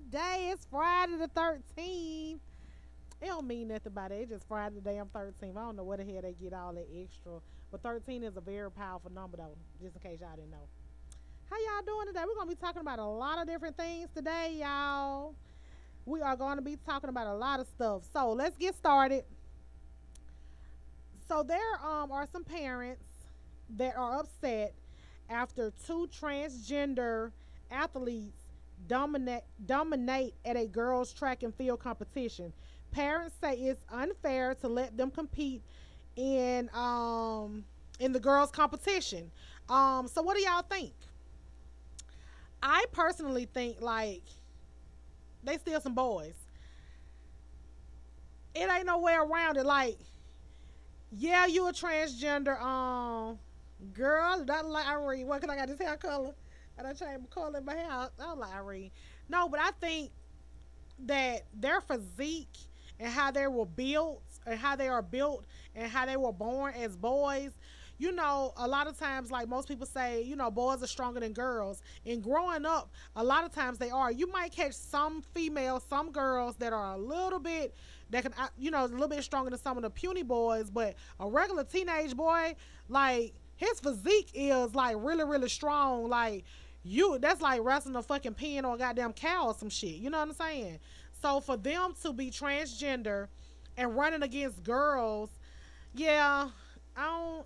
day. It's Friday the 13th. It don't mean nothing by that. It's just Friday the damn 13th. I don't know where the hell they get all that extra. But 13 is a very powerful number, though, just in case y'all didn't know. How y'all doing today? We're going to be talking about a lot of different things today, y'all. We are going to be talking about a lot of stuff. So let's get started. So there are some parents that are upset after two transgender athletes dominate at a girls' track and field competition. Parents say it's unfair to let them compete in the girls' competition. So what do y'all think? I personally think like they still some boys. It ain't no way around it. Like, yeah, you a transgender girl. Not like Irene. What? Cause I got this hair color. I done changed my color in my hair. I don't like Irene. No, but I think that their physique and how they were built and how they are built and how they were born as boys, you know, a lot of times, like most people say, you know, boys are stronger than girls. And growing up, a lot of times they are. You might catch some females, some girls that are a little bit, that can, you know, a little bit stronger than some of the puny boys, but a regular teenage boy, like, his physique is, like, really, really strong. Like, that's like wrestling a fucking pin or a goddamn cow or some shit. You know what I'm saying? So for them to be transgender and running against girls, yeah, I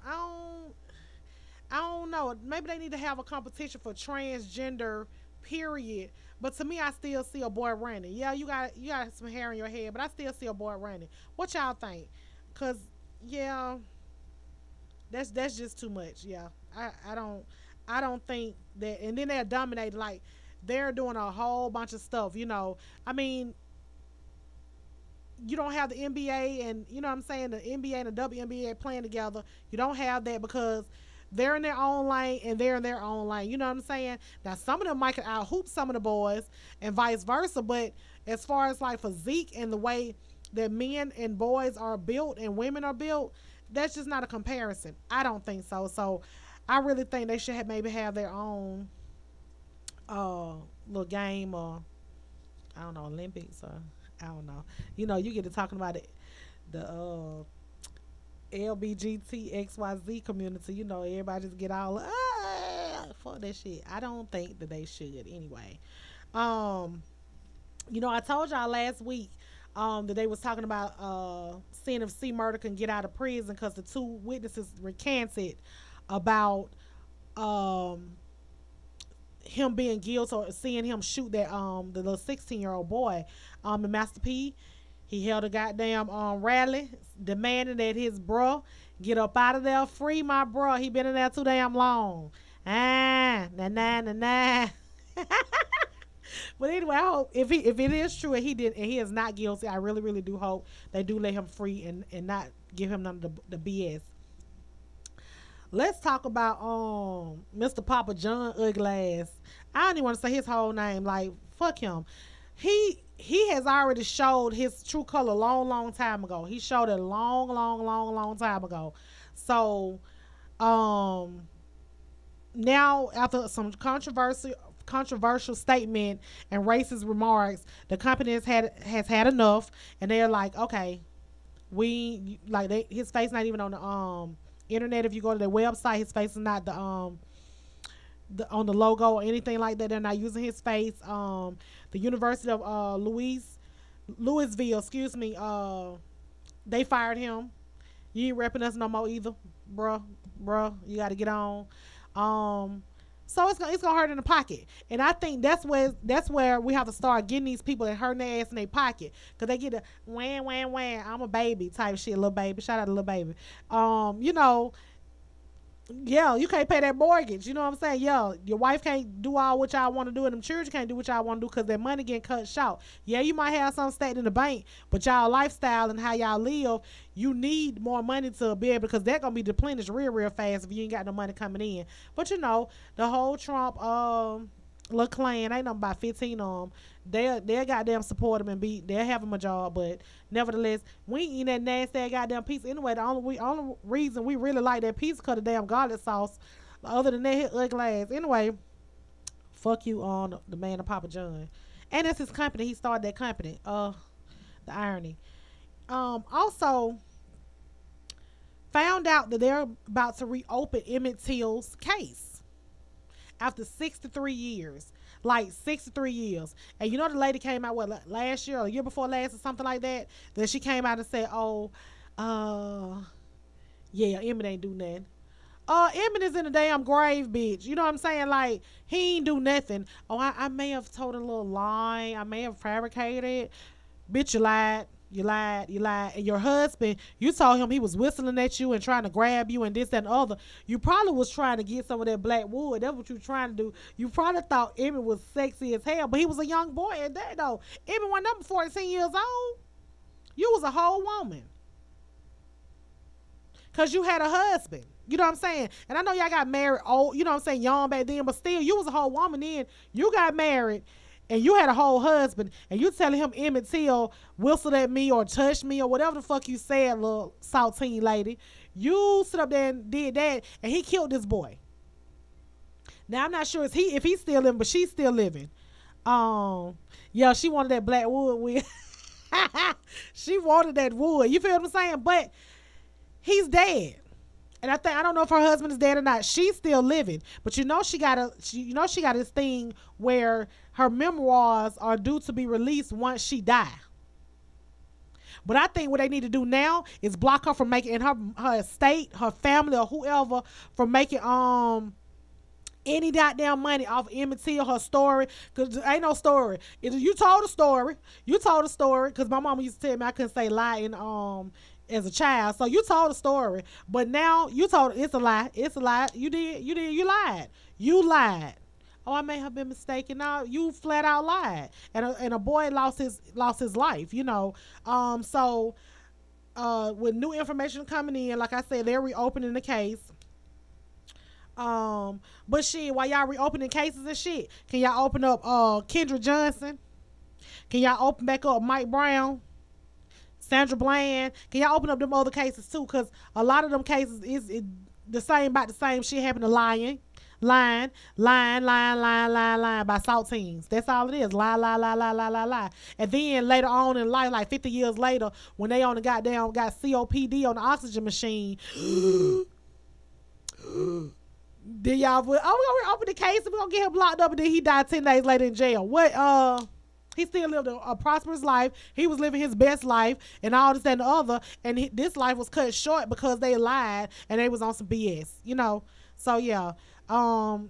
don't know. Maybe they need to have a competition for transgender, period. But to me, I still see a boy running. Yeah, you got some hair in your head, but I still see a boy running. What y'all think? Cause yeah, that's just too much. Yeah, I don't think that. And then they're dominating. Like they're doing a whole bunch of stuff. You know, I mean, you don't have the NBA and you know what I'm saying, the NBA and the WNBA playing together. You don't have that because they're in their own lane and they're in their own lane. You know what I'm saying? Now some of them might could out hoop some of the boys and vice versa, but as far as like physique and the way that men and boys are built and women are built, that's just not a comparison. I don't think so. So I really think they should maybe have their own little game or I don't know, Olympics or I don't know. You know, you get to talking about it, the LBGTXYZ community. You know, everybody just get all fuck that shit. I don't think that they should anyway. Um, you know, I told y'all last week that they was talking about seeing if C Murder can get out of prison because the two witnesses recanted about um him being guilty or seeing him shoot that the little 16-year-old boy and Master P. He held a goddamn rally demanding that his bro get up out of there, free my bro. He been in there too damn long. Nah nah nah nah. But anyway, I hope if it is true and he is not guilty, I really really do hope they do let him free and not give him none of the BS. Let's talk about Mr. Papa John ugly ass. I don't even want to say his whole name. Like fuck him. He has already showed his true color long time ago. He showed it long time ago. So now after some controversial statement and racist remarks, the company has had enough, and they're like, okay, we like his face not even on the internet. If you go to their website, his face is not on the logo or anything like that. They're not using his face. The University of Louisville, excuse me, they fired him. You ain't repping us no more either, bruh. You got to get on. So it's gonna hurt in the pocket, and I think that's where we have to start getting these people that hurting their ass in their pocket, cause they get a wham wham wham, I'm a baby type shit, little baby. Shout out to little baby. You know, yeah, you can't pay that mortgage. You know what I'm saying? Yeah, your wife can't do all what y'all want to do, and them children can't do what y'all want to do because their money getting cut short. Yeah, you might have some state in the bank, but y'all lifestyle and how y'all live, you need more money to be able, because they're gonna be depleted real fast if you ain't got no money coming in. But you know, the whole Trump little clan, ain't nothing about 15 of them. They'll goddamn support them and they'll have them a job, but nevertheless, we ain't eating that nasty goddamn pizza anyway. The only reason we really like that pizza cause the damn garlic sauce. Other than that, his ugly ass. Anyway, fuck you on the man of Papa John. And that's his company. He started that company. The irony. Also found out that they're about to reopen Emmett Till's case after 63 years. Like 63 years. And you know the lady came out, what, last year or the year before last or something like that? Then she came out and said, oh, yeah, Emmett ain't do nothing. Emmett is in the damn grave, bitch. You know what I'm saying? Like, he ain't do nothing. Oh, I may have told a little lie. I may have fabricated. Bitch, you lied. You lied. You lied. And your husband, you told him he was whistling at you and trying to grab you and this, that, and the other. You probably was trying to get some of that black wood. That's what you were trying to do. You probably thought Emmett was sexy as hell, but he was a young boy at that, though. Emmett wasn't number 14 years old. You was a whole woman. Because you had a husband. You know what I'm saying? And I know y'all got married old, you know what I'm saying, young back then, but still, you was a whole woman then. You got married, and you had a whole husband, and you telling him Emmett Till whistled at me or touched me or whatever the fuck you said, little saltine lady. You sit up there and did that, and he killed this boy. Now, I'm not sure if he's still living, but she's still living. Yeah, she wanted that black wood with. She wanted that wood. You feel what I'm saying? But he's dead. And I don't know if her husband is dead or not. She's still living, but you know she got this thing where her memoirs are due to be released once she die. But I think what they need to do now is block her from making, and her estate, her family, or whoever, from making any goddamn money off Emmett Till, her story, because there ain't no story. You told a story. You told a story, because my mama used to tell me I couldn't say lie in as a child. So you told a story, but now you told it's a lie. It's a lie. You lied. You lied. Oh, I may have been mistaken. Now you flat out lied, and a boy lost his life. You know. So with new information coming in, like I said, they're reopening the case. But shit, while y'all reopening cases and shit, can y'all open up Kendra Johnson? Can y'all open back up Mike Brown? Sandra Bland? Can y'all open up them other cases too? Because a lot of them cases is the same shit happened to lying by saltines. That's all it is. Lie. And then later on in life, like 50 years later, when they on the goddamn got COPD on the oxygen machine, then y'all we're gonna open the case and we're gonna get him locked up, and then he died 10 days later in jail. What he still lived a prosperous life. He was living his best life and all this and the other, and this life was cut short because they lied and they was on some BS, you know. So yeah, I'm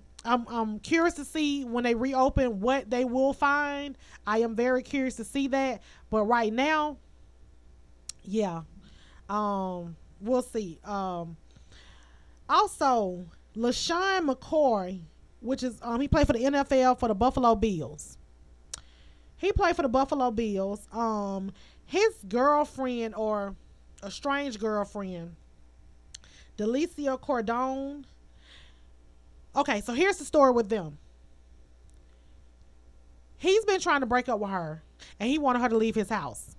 curious to see when they reopen what they will find. I am very curious to see that, but right now, yeah, we'll see. Also, LaShawn McCoy, which is he played for the NFL for the Buffalo Bills. He played for the Buffalo Bills. His girlfriend, or a strange girlfriend, Delicia Cordone. Okay, so here's the story with them. He's been trying to break up with her, and he wanted her to leave his house.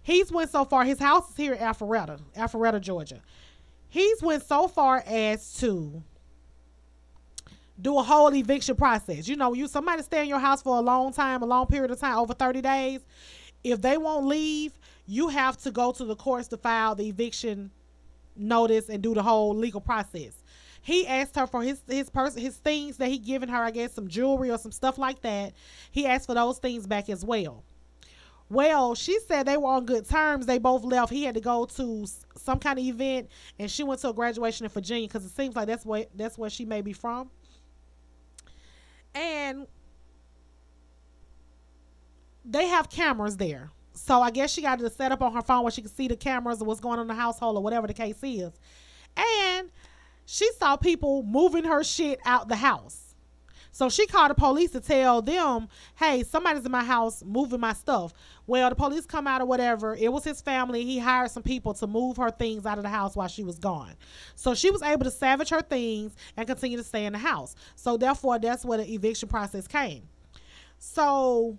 He's went so far. His house is here in Alpharetta, Georgia. He's went so far as to do a whole eviction process. You know, somebody stay in your house for a long period of time, over 30 days. If they won't leave, you have to go to the courts to file the eviction notice and do the whole legal process. He asked her for his things that he given her, I guess some jewelry or some stuff like that. He asked for those things back as well. Well, she said they were on good terms. They both left. He had to go to some kind of event, and she went to a graduation in Virginia, because it seems like that's where she may be from. And they have cameras there. So I guess she got it set up on her phone where she could see the cameras or what's going on in the household or whatever the case is. And she saw people moving her shit out the house. So she called the police to tell them, hey, somebody's in my house moving my stuff. Well, the police come out or whatever. It was his family. He hired some people to move her things out of the house while she was gone. So she was able to salvage her things and continue to stay in the house. So therefore, that's where the eviction process came. So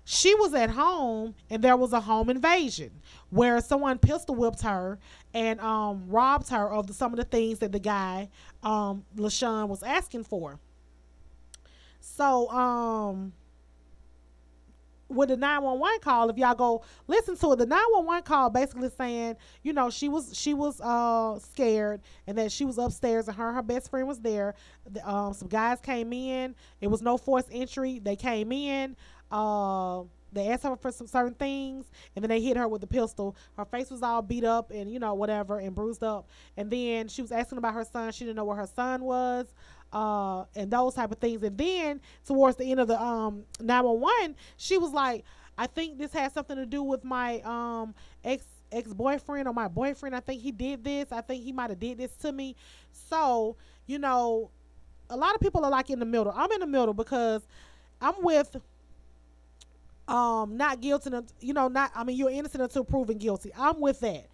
she was at home, and there was a home invasion where someone pistol whipped her and robbed her of some of the things that the guy, LaShawn, was asking for. So with the 911 call, if y'all go listen to it, the 911 call basically saying, she was scared and that she was upstairs and her best friend was there. Some guys came in. It was no forced entry. They came in. They asked her for some certain things, and then they hit her with the pistol. Her face was all beat up and, whatever, and bruised up. And then she was asking about her son. She didn't know where her son was, and those type of things. And then towards the end of the 911, she was like, I think this has something to do with my ex-boyfriend or my boyfriend. I think he did this. I think he might have did this to me. So, a lot of people are like in the middle. I'm in the middle because I'm with not guilty, you're innocent until proven guilty. I'm with that.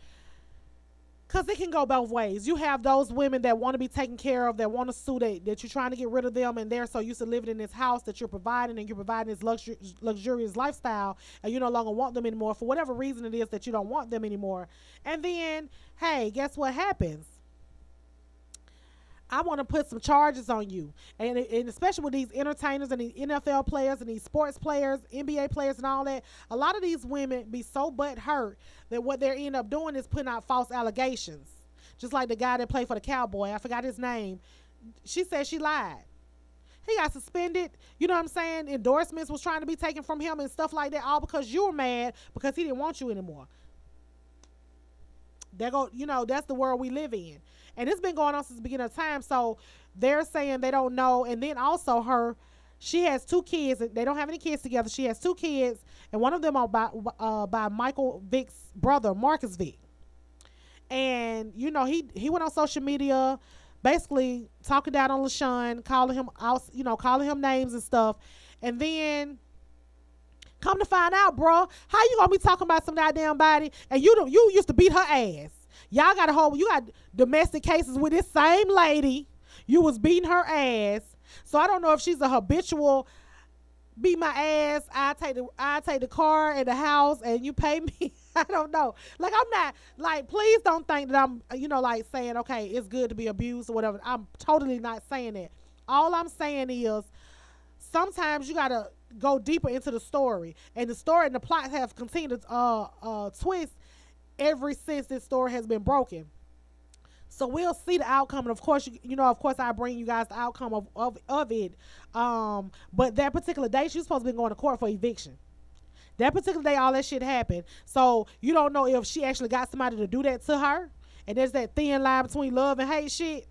Because it can go both ways. You have those women that want to be taken care of, that want to sue, that you're trying to get rid of them, and they're so used to living in this house that you're providing this luxurious lifestyle, and you no longer want them anymore for whatever reason it is that you don't want them anymore. And then, hey, guess what happens? I want to put some charges on you. And especially with these entertainers and these NFL players and these sports players, NBA players and all that, a lot of these women be so butthurt that what they end up doing is putting out false allegations. Just like the guy that played for the Cowboy. I forgot his name. She said she lied. He got suspended. You know what I'm saying? Endorsements was trying to be taken from him and stuff like that, all because you were mad because he didn't want you anymore. That's the world we live in. And it's been going on since the beginning of time. So they're saying they don't know. And then also she has 2 kids. They don't have any kids together. She has 2 kids. And one of them are by Michael Vick's brother, Marcus Vick. And, he went on social media basically talking down on LaShawn, calling him out, calling him names and stuff. And then come to find out, bro, how you gonna be talking about some goddamn body and you used to beat her ass? Y'all got you got domestic cases with this same lady. You was beating her ass. So I don't know if she's a habitual beat my ass. I take the car and the house and you pay me. I don't know. Like, I'm not, like, please don't think that I'm, like saying, okay, it's good to be abused or whatever. I'm totally not saying that. All I'm saying is sometimes you got to go deeper into the story. And the story and the plot have continued to twist ever since this story has been broken. So we'll see the outcome, and of course, I bring you guys the outcome of it. But that particular day, she was supposed to be going to court for eviction. That particular day, all that shit happened. So you don't know if she actually got somebody to do that to her, and there's that thin line between love and hate shit,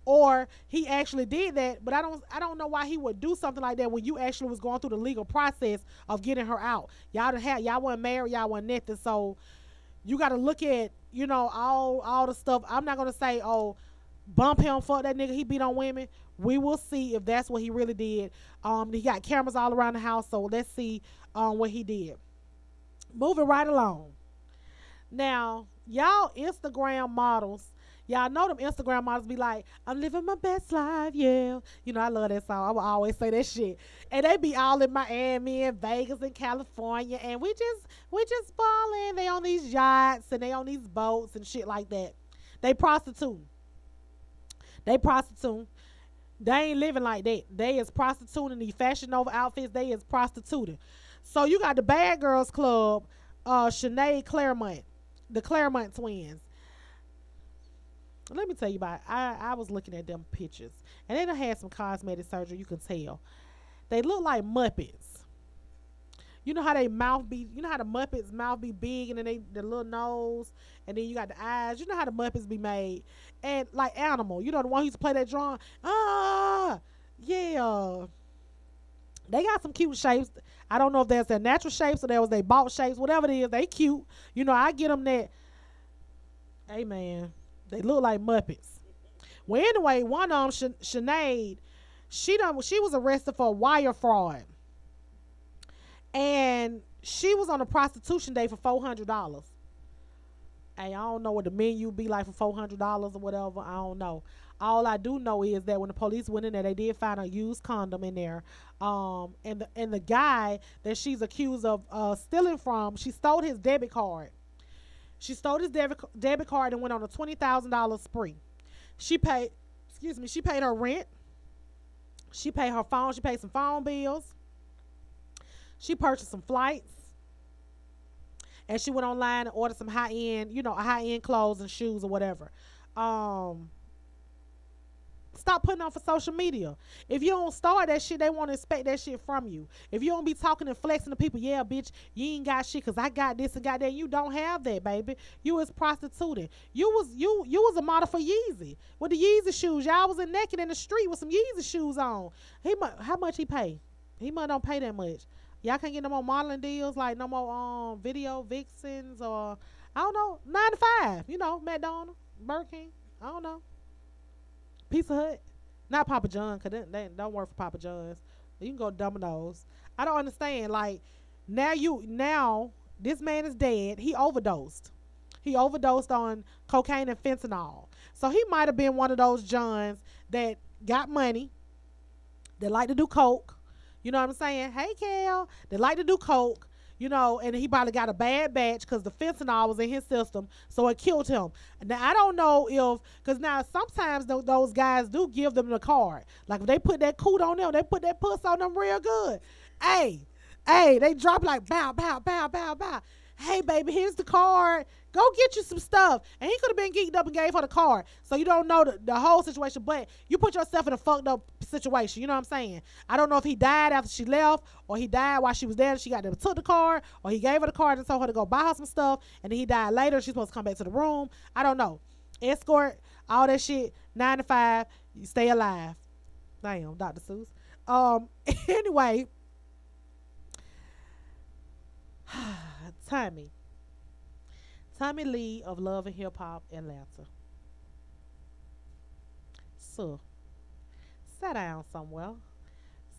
or he actually did that. But I don't know why he would do something like that when you actually was going through the legal process of getting her out. Y'all wasn't married, y'all wasn't nothing. So you got to look at, all the stuff. I'm not going to say, oh, bump him, fuck that nigga, he beat on women. We will see if that's what he really did. He got cameras all around the house, so let's see what he did. Moving right along. Now, y'all Instagram models, y'all know them Instagram models be like, I'm living my best life, yeah. I love that song. I will always say that shit. And they be all in Miami and Vegas and California, and we just balling. They on these yachts and they on these boats and shit like that. They prostitute. They ain't living like that. They is prostituting these Fashion Nova outfits. They is prostituting. So you got the Bad Girls Club, Sinead Claremont, the Claremont twins. Let me tell you about it. I was looking at them pictures, and they done had some cosmetic surgery. You can tell they look like Muppets. You know how they mouth be. You know how the Muppets mouth be big, and then the little nose, and then you got the eyes. You know how the Muppets be made, and like Animal. The one who used to play that drum. Yeah. They got some cute shapes. I don't know if that's their natural shapes or that was their bought shapes. Whatever it is, they cute. I get them that. Hey man. They look like Muppets. Well, anyway, one of them, Sinead, she was arrested for wire fraud. And she was on a prostitution day for $400. Hey, I don't know what the menu be like for $400 or whatever. I don't know. All I do know is that when the police went in there, they did find a used condom in there. And the guy that she's accused of stealing from, she stole his debit card. She stole his debit card and went on a $20,000 spree. She paid her rent. She paid her phone. She paid some phone bills. She purchased some flights, and she went online and ordered some high end, high end clothes and shoes or whatever. Um, Stop putting on for social media. If you don't start that shit, they won't expect that shit from you. If you don't be talking and flexing to people, yeah, bitch, you ain't got shit because I got this and got that. You don't have that, baby. You was prostituting. You was a model for Yeezy with the Yeezy shoes. Y'all was naked in the street with some Yeezy shoes on. How much he pay? He might don't pay that much. Y'all can't get no more modeling deals, like no more video vixens or I don't know, 9 to 5. McDonald's, Burger King. I don't know. Pizza Hut, not Papa John, cause they don't work for Papa John's. You can go to Domino's. I don't understand. Like now this man is dead. He overdosed. He overdosed on cocaine and fentanyl. So he might have been one of those Johns that got money, that like to do coke. You know what I'm saying? Hey, Cal, that like to do coke. And he probably got a bad batch because the fentanyl was in his system, so it killed him. Now, I don't know because now sometimes those guys do give them the card. Like, if they put that coot on them, they put that puss on them real good. Hey, they drop like, bow, bow, bow, bow, bow. Hey, baby, here's the card. Go get you some stuff. And he could have been geeked up and gave her the card. So you don't know the whole situation, but you put yourself in a fucked up situation. You know what I'm saying? I don't know if he died after she left or he died while she was there and she took the card, or he gave her the card and told her to go buy her some stuff and then he died later. She's supposed to come back to the room. I don't know. Escort, all that shit, 9 to 5, you stay alive. Damn, Dr. Seuss. Anyway, Tommy Lee of Love and Hip Hop Atlanta. So, sit down somewhere.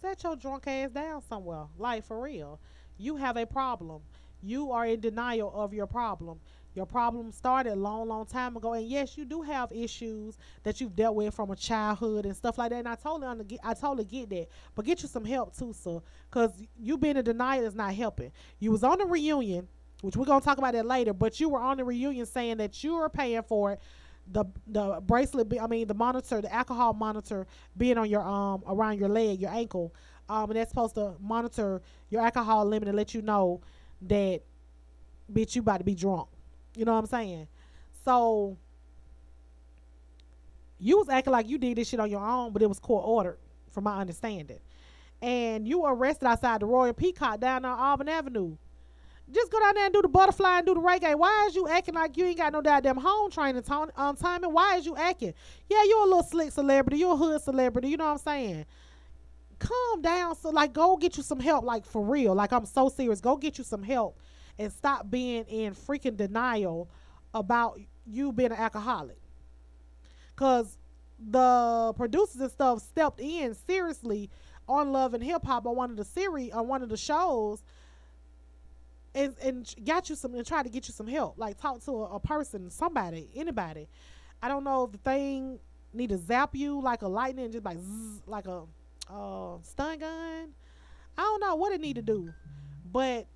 Set your drunk ass down somewhere. Like, for real. You have a problem. You are in denial of your problem. Your problem started a long, long time ago. And yes, you do have issues that you've dealt with from a childhood and stuff like that. And I totally get that. But get you some help too, sir. Because you being in denial is not helping. You was on the reunion, which we're going to talk about that later, but you were on the reunion saying that you were paying for it, the bracelet, the monitor, the alcohol monitor being on your around your leg, your ankle, and that's supposed to monitor your alcohol limit and let you know that, bitch, you about to be drunk. You know what I'm saying? So you was acting like you did this shit on your own, but it was court ordered, from my understanding. And you were arrested outside the Royal Peacock down on Auburn Avenue. Just go down there and do the butterfly and do the reggae. Why is you acting like you ain't got no goddamn home training time? And why is you acting? Yeah, you're a little slick celebrity. You're a hood celebrity. You know what I'm saying? Calm down. So, like, go get you some help. Like, for real. Like, I'm so serious. Go get you some help and stop being in freaking denial about you being an alcoholic. Because the producers and stuff stepped in seriously on Love and Hip Hop on one of the shows. And got you some and try to get you some help. Like, talk to a person, somebody, anybody. I don't know if the thing need to zap you like a lightning, just like zzz, like a stun gun. I don't know what it need to do, but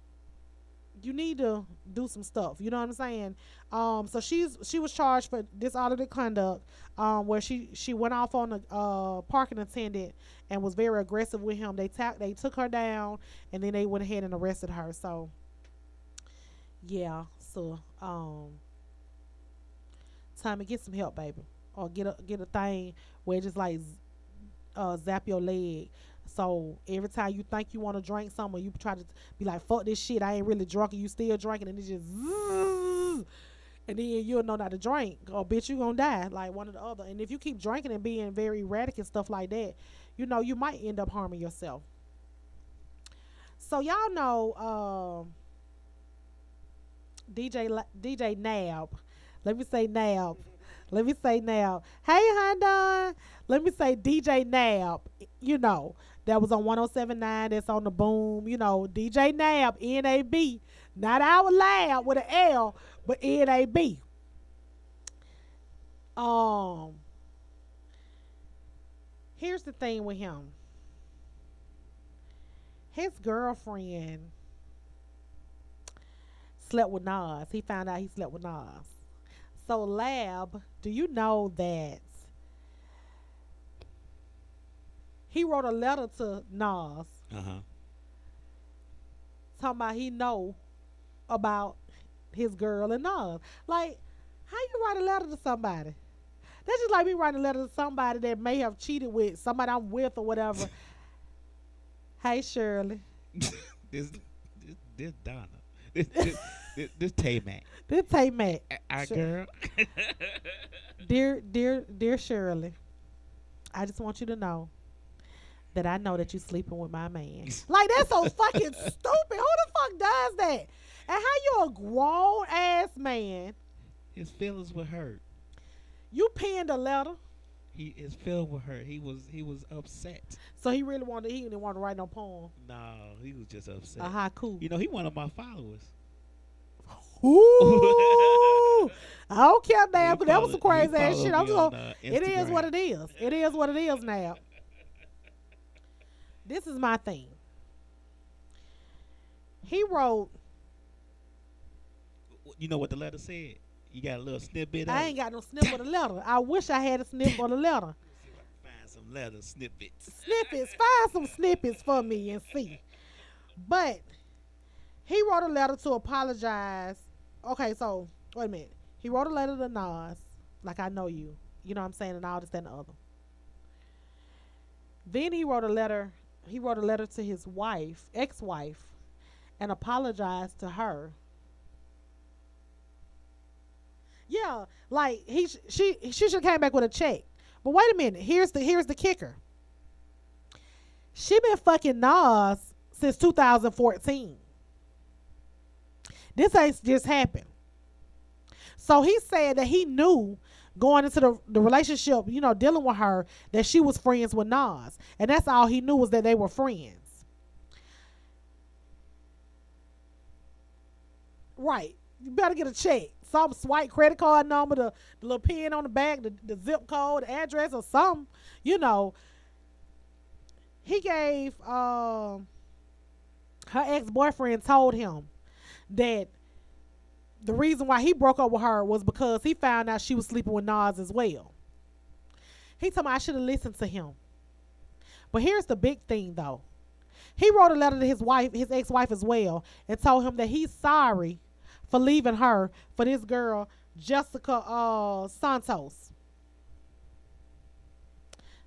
you need to do some stuff. You know what I'm saying? So she was charged for disorderly conduct, where she went off on a parking attendant and was very aggressive with him. They took her down and then they went ahead and arrested her. So. Yeah, so Tommy, get some help, baby, or get a thing where it just like zap your leg. So every time you think you want to drink something, you try to be like, "Fuck this shit, I ain't really drunk," and you still drinking, and it just, and then you'll know not to drink, or bitch, you gonna die like one or the other. And if you keep drinking and being very erratic and stuff like that, you might end up harming yourself. So y'all know. DJ Nab. Let me say Nab. Hey, Honda. Let me say DJ Nab. That was on 107.9. That's on the boom. DJ Nab, N-A-B. Not our lab with an L, but N-A-B. Here's the thing with him. His girlfriend slept with Nas. He found out he slept with Nas. So, Lab, do you know that he wrote a letter to Nas talking about he know about his girl and all. Like, how you write a letter to somebody? That's just like me writing a letter to somebody that may have cheated with somebody I'm with or whatever. Hey Shirley. this this Donna. This TayMack. This TayMack. Our girl. Dear Shirley, I just want you to know that I know that you sleeping with my man. Like, that's so fucking stupid. Who the fuck does that? And how you a grown ass man? His feelings were hurt. You penned a letter. His feelings were hurt. He was upset. So he didn't want to write no poem. No, he was just upset. A haiku. You know, he one of my followers. Ooh. I don't care now, but that was some crazy ass shit. I'm on, it is what it is. It is what it is now. This is my thing. He wrote. You know what the letter said? You got a little snippet. I ain't got no snip of the letter. I wish I had a snip of the letter. See if I can find some letter snippets. Snippets. Find some snippets for me and see. But he wrote a letter to apologize. Okay, so wait a minute. He wrote a letter to Nas, like I know you. You know what I'm saying, and all this, that, and the other. Then he wrote a letter. He wrote a letter to his wife, ex-wife, and apologized to her. Yeah, like she should have came back with a check. But wait a minute. Here's the kicker. She been fucking Nas since 2014. This ain't just happened. So he said that he knew going into the relationship, you know, dealing with her, that she was friends with Nas. And that's all he knew, was that they were friends. Right. You better get a check. Some swipe credit card number, the little pin on the back, the zip code, the address, or something. You know. He gave her ex-boyfriend told him that the reason why he broke up with her was because he found out she was sleeping with Nas as well. He told me I should have listened to him. But here's the big thing, though. He wrote a letter to his wife, his ex-wife as well, and told him that he's sorry for leaving her for this girl, Jessica Santos.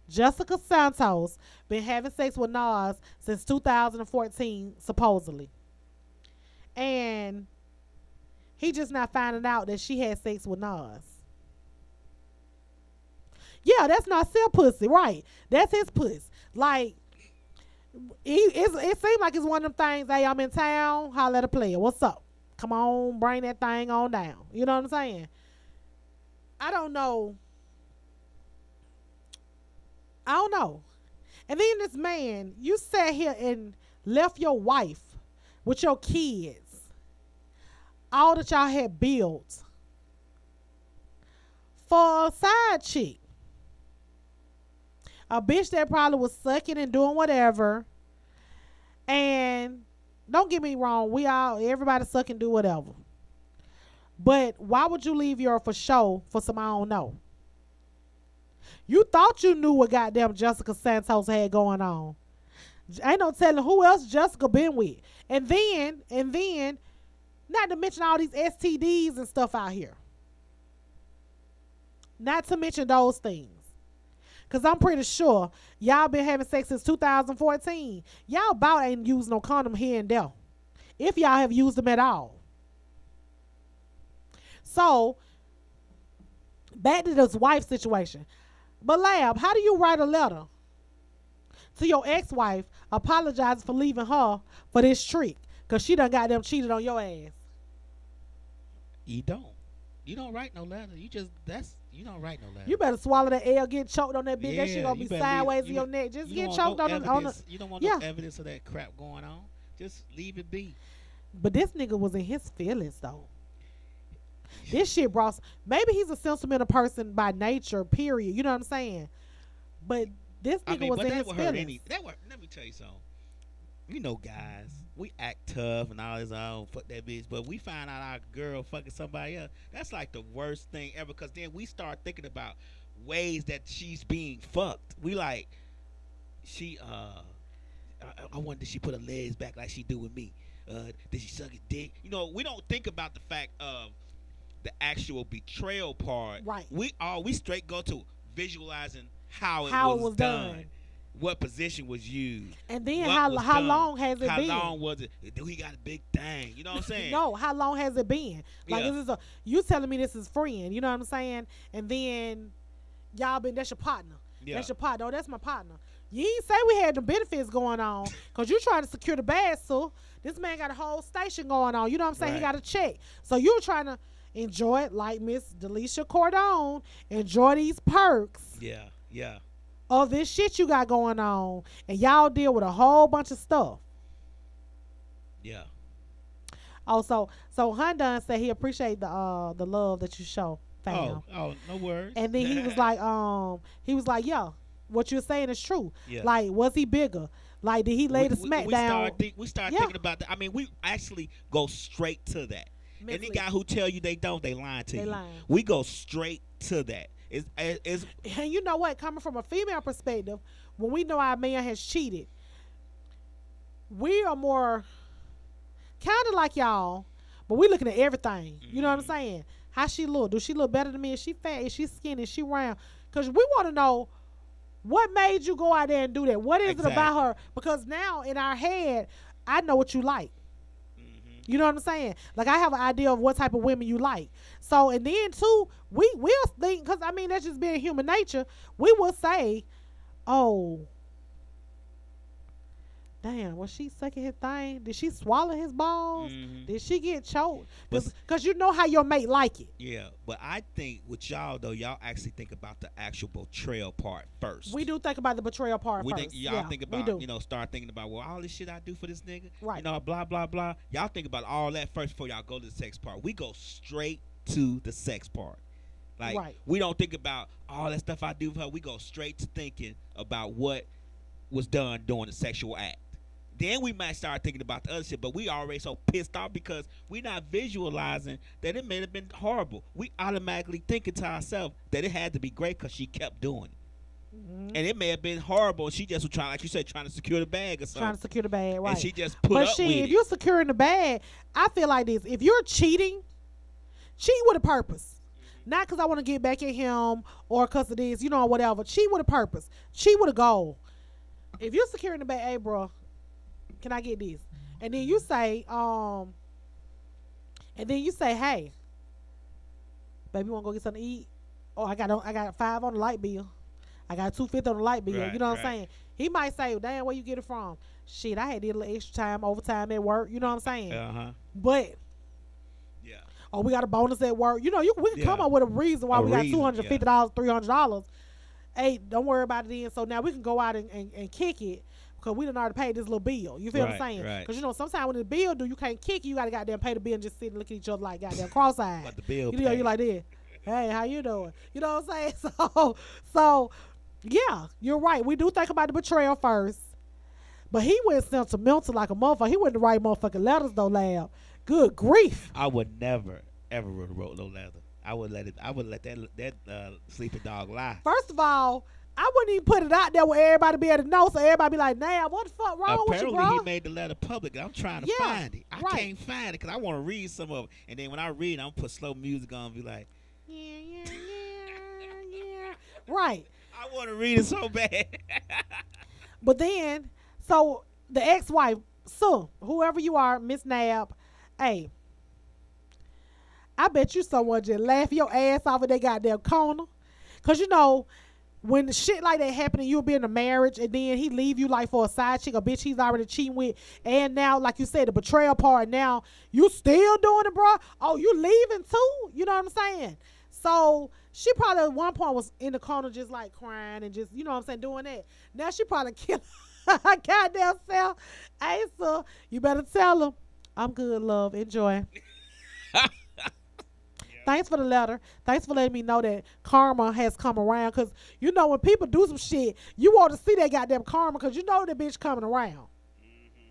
Jessica Santos been having sex with Nas since 2014, supposedly. And he just not finding out that she had sex with Nas. Yeah, that's not still pussy, right? That's his pussy. Like, it seems like it's one of them things, hey, I'm in town, holla at a player. What's up? Come on, bring that thing on down. You know what I'm saying? I don't know. And then this man, you sat here and left your wife with your kids, all that y'all had built, for a side chick. A bitch that probably was sucking and doing whatever. And don't get me wrong, everybody suck and do whatever. But why would you leave your for show for some I don't know? You thought you knew what goddamn Jessica Santos had going on. Ain't no telling who else Jessica been with. And then, not to mention all these STDs and stuff out here. Not to mention those things. Because I'm pretty sure y'all been having sex since 2014. Y'all about ain't used no condom here and there. If y'all have used them at all. So, back to this wife situation. But Lab, how do you write a letter to your ex-wife apologizing for leaving her for this trick? Because she done got them cheated on your ass. You don't write no letter. You don't write no letter. You better swallow that L, get choked on that bitch. That shit gonna be sideways in your neck. Just get choked on the. You don't want no evidence of that crap going on. Just leave it be. But this nigga was in his feelings though. This shit brought. Maybe he's a sentimental person by nature. Period. You know what I'm saying? But this nigga was in his feelings. Let me tell you something. You know, guys, we act tough and all this. Oh, fuck that bitch. But we find out our girl fucking somebody else. That's like the worst thing ever. Because then we start thinking about ways that she's being fucked. We like, I wonder if she put her legs back like she do with me. Did she suck his dick? You know, we don't think about the fact of the actual betrayal part. Right. We straight go to visualizing how How it was done. What position was used, and then how long has it been? How long was it? Do he got a big thing? You know what I'm saying? No, how long has it been? Like this is you telling me this is friend? You know what I'm saying? And then y'all that's your partner. Yeah. That's your partner. Oh, that's my partner. You ain't say we had the benefits going on because you trying to secure the bag, so this man got a whole station going on. You know what I'm saying? Right. He got a check, so you trying to enjoy it like Miss Delisha Cordone. Enjoy these perks. Yeah, yeah. Of this shit you got going on, and y'all deal with a whole bunch of stuff. Yeah. Oh, so Hundun said he appreciate the love that you show, fam. Oh, no worries. And then he was like, yo, what you're saying is true. Yeah. Like, was he bigger? Like, did he lay the smack down? We start thinking about that. I mean, we actually go straight to that. Mentally. Any guy who tell you they don't, they lying to you. Lying. We go straight to that. And you know what? Coming from a female perspective, when we know our man has cheated, we are more kind of like y'all, but we looking at everything. Mm-hmm. You know what I'm saying? How she look? Do she look better than me? Is she fat? Is she skinny? Is she round? Because we want to know what made you go out there and do that. What is it about her? Because now in our head, I know what you like. You know what I'm saying? Like, I have an idea of what type of women you like. So, and then, too, we'll think, because, I mean, that's just being human nature. We will say, oh, damn, was she sucking his thing? Did she swallow his balls? Mm-hmm. Did she get choked? Because you know how your mate like it. Yeah, but I think with y'all, though, y'all actually think about the actual betrayal part first. We do think about the betrayal part first. Y'all think about, start thinking about, well, all this shit I do for this nigga, right? You know, blah, blah, blah. Y'all think about all that first before y'all go to the sex part. We go straight to the sex part. Like, right. We don't think about all that stuff I do for her. We go straight to thinking about what was done during the sexual act. Then we might start thinking about the other shit, but we already so pissed off because we not visualizing that it may have been horrible. We automatically thinking to ourselves that it had to be great because she kept doing it. Mm-hmm. And it may have been horrible. She just was trying, like you said, trying to secure the bag or something. Trying to secure the bag, right. And she just put up with it. If you're securing the bag, I feel like this. If you're cheating, cheat with a purpose. Not because I want to get back at him or because of this, or whatever. Cheat with a purpose. Cheat with a goal. If you're securing the bag, hey, bro, can I get this? And then you say, hey, baby, you want to go get something to eat? Oh, I got $5 on the light bill. I got $2.50 on the light bill. Right, you know what I'm saying? He might say, damn, where you get it from? Shit, I had did a little extra time, overtime at work. You know what I'm saying? Uh-huh. But, yeah. Oh, we got a bonus at work. We can come up with a reason why we got $250, $300. Hey, don't worry about it then. So now we can go out and kick it. Because we done already paid this little bill. You feel what I'm saying? Because, sometimes when the bill do, you can't kick it. You got to goddamn pay the bill and just sit and look at each other like goddamn cross-eyed. But the bill you like this. Hey, how you doing? You know what I'm saying? So, yeah, you're right. We do think about the betrayal first. But he went sentimental like a motherfucker. He went to write motherfucking letters, though, Lab. Good grief. I would never, ever wrote no letter. I would let that sleeping dog lie. First of all, I wouldn't even put it out there where everybody be able to know, so everybody be like, "Nah, what the fuck wrong with you, bro?" Apparently, he made the letter public. I'm trying to find it. I can't find it because I want to read some of it. And then when I read, I'm gonna put slow music on and be like, yeah. Right. I want to read it so bad. But then, so the ex-wife, so whoever you are, Miss Nab, hey, I bet you someone just laugh your ass off in their goddamn corner. Because, when shit like that happen and you'll be in a marriage and then he leave you like for a side chick, a bitch he's already cheating with, and now, like you said, the betrayal part, now you still doing it, bro? Oh, you leaving too? You know what I'm saying? So she probably at one point was in the corner just like crying and just, doing that. Now she probably killed her goddamn self. Hey, so you better tell him, I'm good, love. Enjoy. Thanks for the letter. Thanks for letting me know that karma has come around. Because, when people do some shit, you want to see that goddamn karma because you know that bitch coming around. Mm-hmm.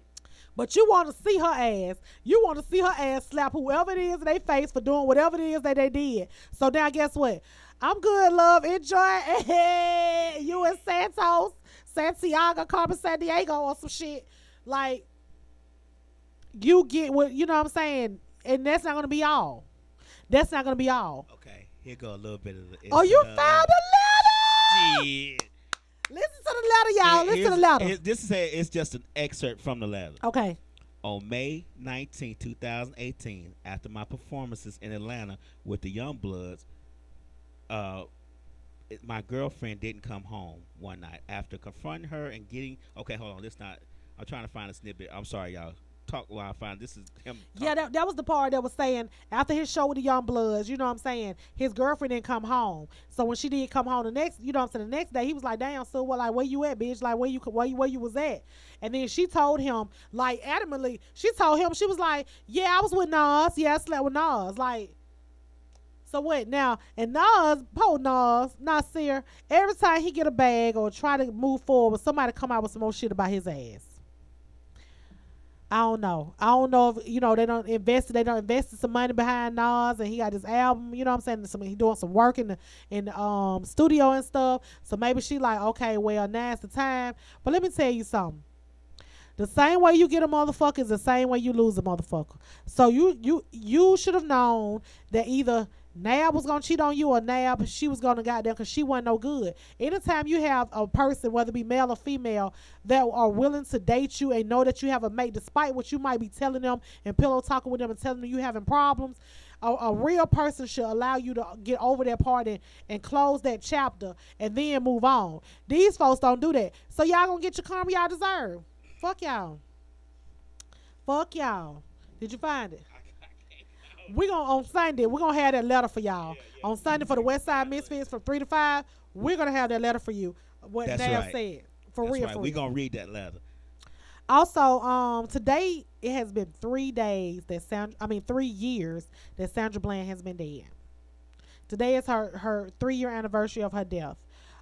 But you want to see her ass. You want to see her ass slap whoever it is in their face for doing whatever it is that they did. So now guess what? I'm good, love. Enjoy. Hey, you in Santiago, Carmen San Diego or some shit. Like, you get what you know what I'm saying, and that's not gonna be all. That's not gonna be all. Okay, here go a little bit of the. Oh, you found the letter. Shit. Listen to the letter, y'all. Listen to the letter. This is it's just an excerpt from the letter. Okay. On May 19, 2018, after my performances in Atlanta with the Youngbloods, my girlfriend didn't come home one night. After confronting her and getting okay, hold on, this not. I'm trying to find a snippet. I'm sorry, y'all. Talk while I find this is him. Yeah, that was the part that was saying after his show with the Youngbloods, you know what I'm saying, his girlfriend didn't come home. So when she did come home the next, you know what I'm saying, the next day he was like, damn, so what, like, where you at, bitch? Like, where you was at? And then she told him, like, adamantly, she told him, she was like, yeah, I was with Nas. Yeah, I slept with Nas. Like, so what now? And Nas, poor Nas, Nasir, every time he get a bag or try to move forward, somebody come out with some more shit about his ass. I don't know. I don't know if, you know, they don't invest some money behind Nas, and he got this album, you know what I'm saying? He doing some work in the studio and stuff. So maybe she like, okay, well, now's the time. But let me tell you something. The same way you get a motherfucker is the same way you lose a motherfucker. So you should have known that either Nab was gonna cheat on you or Nab she was gonna goddamn because she wasn't no good. Anytime you have a person, whether it be male or female, that are willing to date you and know that you have a mate, despite what you might be telling them and pillow talking with them and telling them you having problems, a real person should allow you to get over that part and close that chapter and then move on. These folks don't do that. So y'all gonna get your karma y'all deserve. Fuck y'all. Fuck y'all. Did you find it? We're going to, on Sunday, we're going to have that letter for y'all. Yeah. On Sunday for the West Side Misfits from 3 to 5, we're going to have that letter for you. What Dale said. For That's real, right. for We're real. going to read that letter. Also, today it has been 3 years that Sandra Bland has been dead. Today is her 3-year anniversary of her death.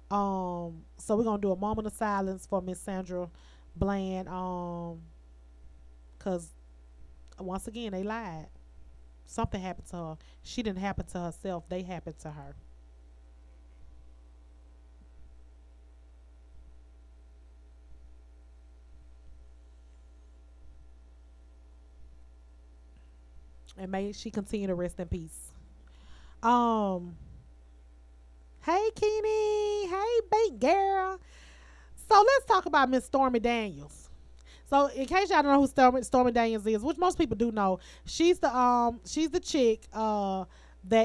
So we're going to do a moment of silence for Miss Sandra Bland. Because once again, they lied. Something happened to her. She didn't happen to herself. They happened to her. And may she continue to rest in peace. Hey Keene. Hey bait girl. So let's talk about Miss Stormy Daniels. So in case y'all don't know who Stormy Daniels is, which most people do know, she's the chick that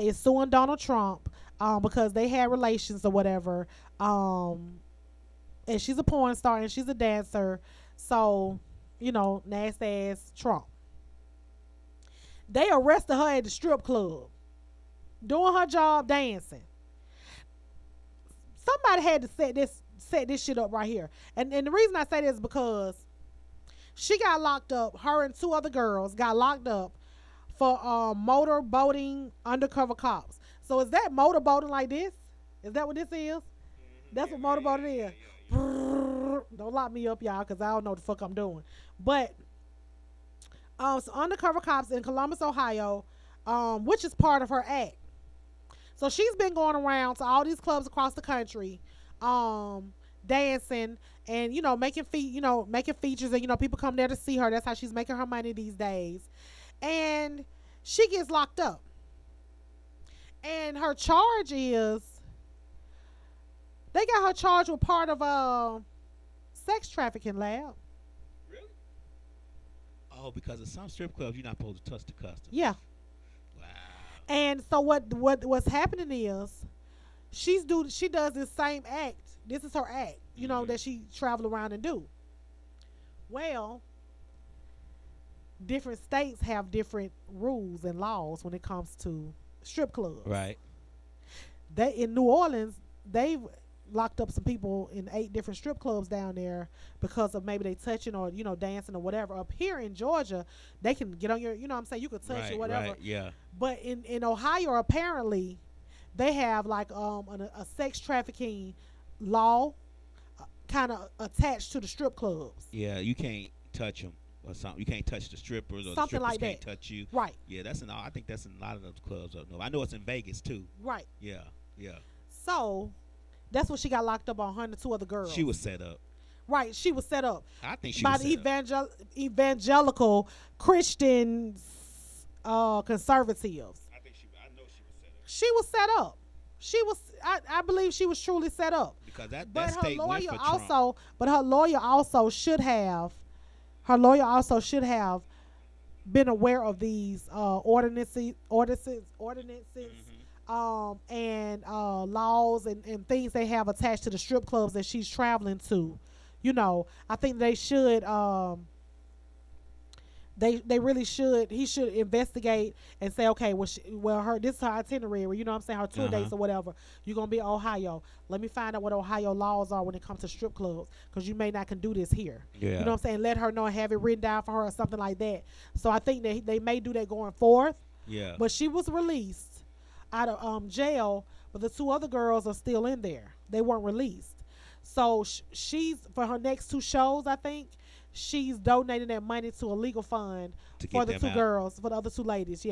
is suing Donald Trump because they had relations or whatever. And she's a porn star and she's a dancer. So, you know, nasty ass Trump. They arrested her at the strip club doing her job dancing. Somebody had to set this shit up right here. And the reason I say this is because she got locked up. Her and 2 other girls got locked up for motor boating undercover cops. So is that motor boating like this? Is that what this is? That's what motor boating is. Don't lock me up, y'all, because I don't know what the fuck I'm doing. But so undercover cops in Columbus, Ohio, which is part of her act. So she's been going around to all these clubs across the country, dancing and making features, and people come there to see her. That's how she's making her money these days. And she gets locked up, and her charge is they got her charged with part of a sex trafficking lab. Really? Oh, because at some strip clubs you're not supposed to touch the customers. Yeah. Wow. And so what's happening is she does this same act. This is her act, that she travel around and do. Well, different states have different rules and laws when it comes to strip clubs. Right. They in New Orleans, they've locked up some people in 8 different strip clubs down there because of maybe they touching or dancing or whatever. Up here in Georgia, they can get on your, what I'm saying, you could touch or whatever. Right, yeah. But in Ohio, apparently, they have like a sex trafficking law kind of attached to the strip clubs. Yeah, you can't touch them or something. You can't touch the strippers or something the strippers like can't that. touch you. Right. Yeah, I think that's in a lot of those clubs up north. I know it's in Vegas too. Right. Yeah, yeah. So that's what she got locked up on. Her and 2 other girls. She was set up. Right, she was set up I think she by was the set up. evangelical Christian conservatives. I know she was set up She was set up. She was. I believe she was truly set up. because that But her state went lawyer for Trump. also. But her lawyer also should have. Her lawyer also should have been aware of these ordinances, and laws and things they have attached to the strip clubs that she's traveling to. You know, I think they should. They really should. He should investigate and say, okay, this is her itinerary. You know what I'm saying? Her tour dates or whatever. You're gonna be Ohio. Let me find out what Ohio laws are when it comes to strip clubs, because you may not can do this here. Yeah. You know what I'm saying? Let her know and have it written down for her or something like that. So I think that they may do that going forth. Yeah. But she was released out of jail, but the two other girls are still in there. They weren't released. So she's, for her next 2 shows, I think, she's donating that money to a legal fund for the 2 girls, for the other 2 ladies,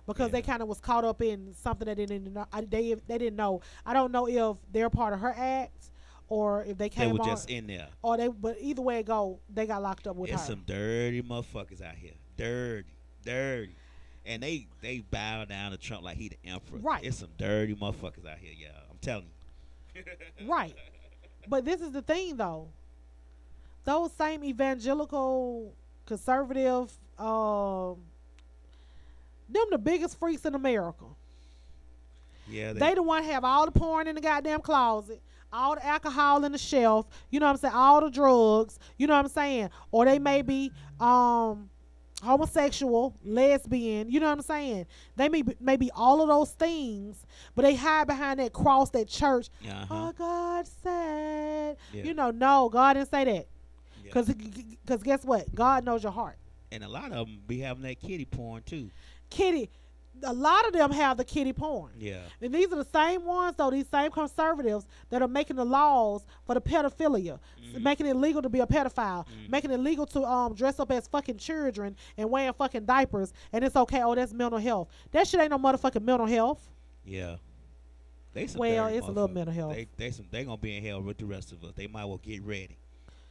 because they kind of was caught up in something that they didn't know. They didn't know. I don't know if they're part of her act or if they came. They were just in there. Or but either way it go, they got locked up with her. There's some dirty motherfuckers out here, dirty, and they bow down to Trump like he the emperor. Right. It's some dirty motherfuckers out here, y'all. I'm telling you. Right. But this is the thing, though. Those same evangelical, conservative, them the biggest freaks in America. Yeah, they the one have all the porn in the goddamn closet, all the alcohol in the shelf, you know what I'm saying, all the drugs, you know what I'm saying, or they may be homosexual, lesbian, you know what I'm saying. They may be all of those things, but they hide behind that cross, that church. Oh, God said, no, God didn't say that. Because guess what? God knows your heart. And a lot of them be having that kitty porn too. A lot of them have the kitty porn. Yeah. And these are the same ones, though, these same conservatives that are making the laws for the pedophilia, making it legal to be a pedophile, making it legal to dress up as fucking children and wearing fucking diapers, and it's okay. Oh, that's mental health. That shit ain't no motherfucking mental health. Yeah. It's a little mental health. They gonna be in hell with the rest of us. They might well get ready.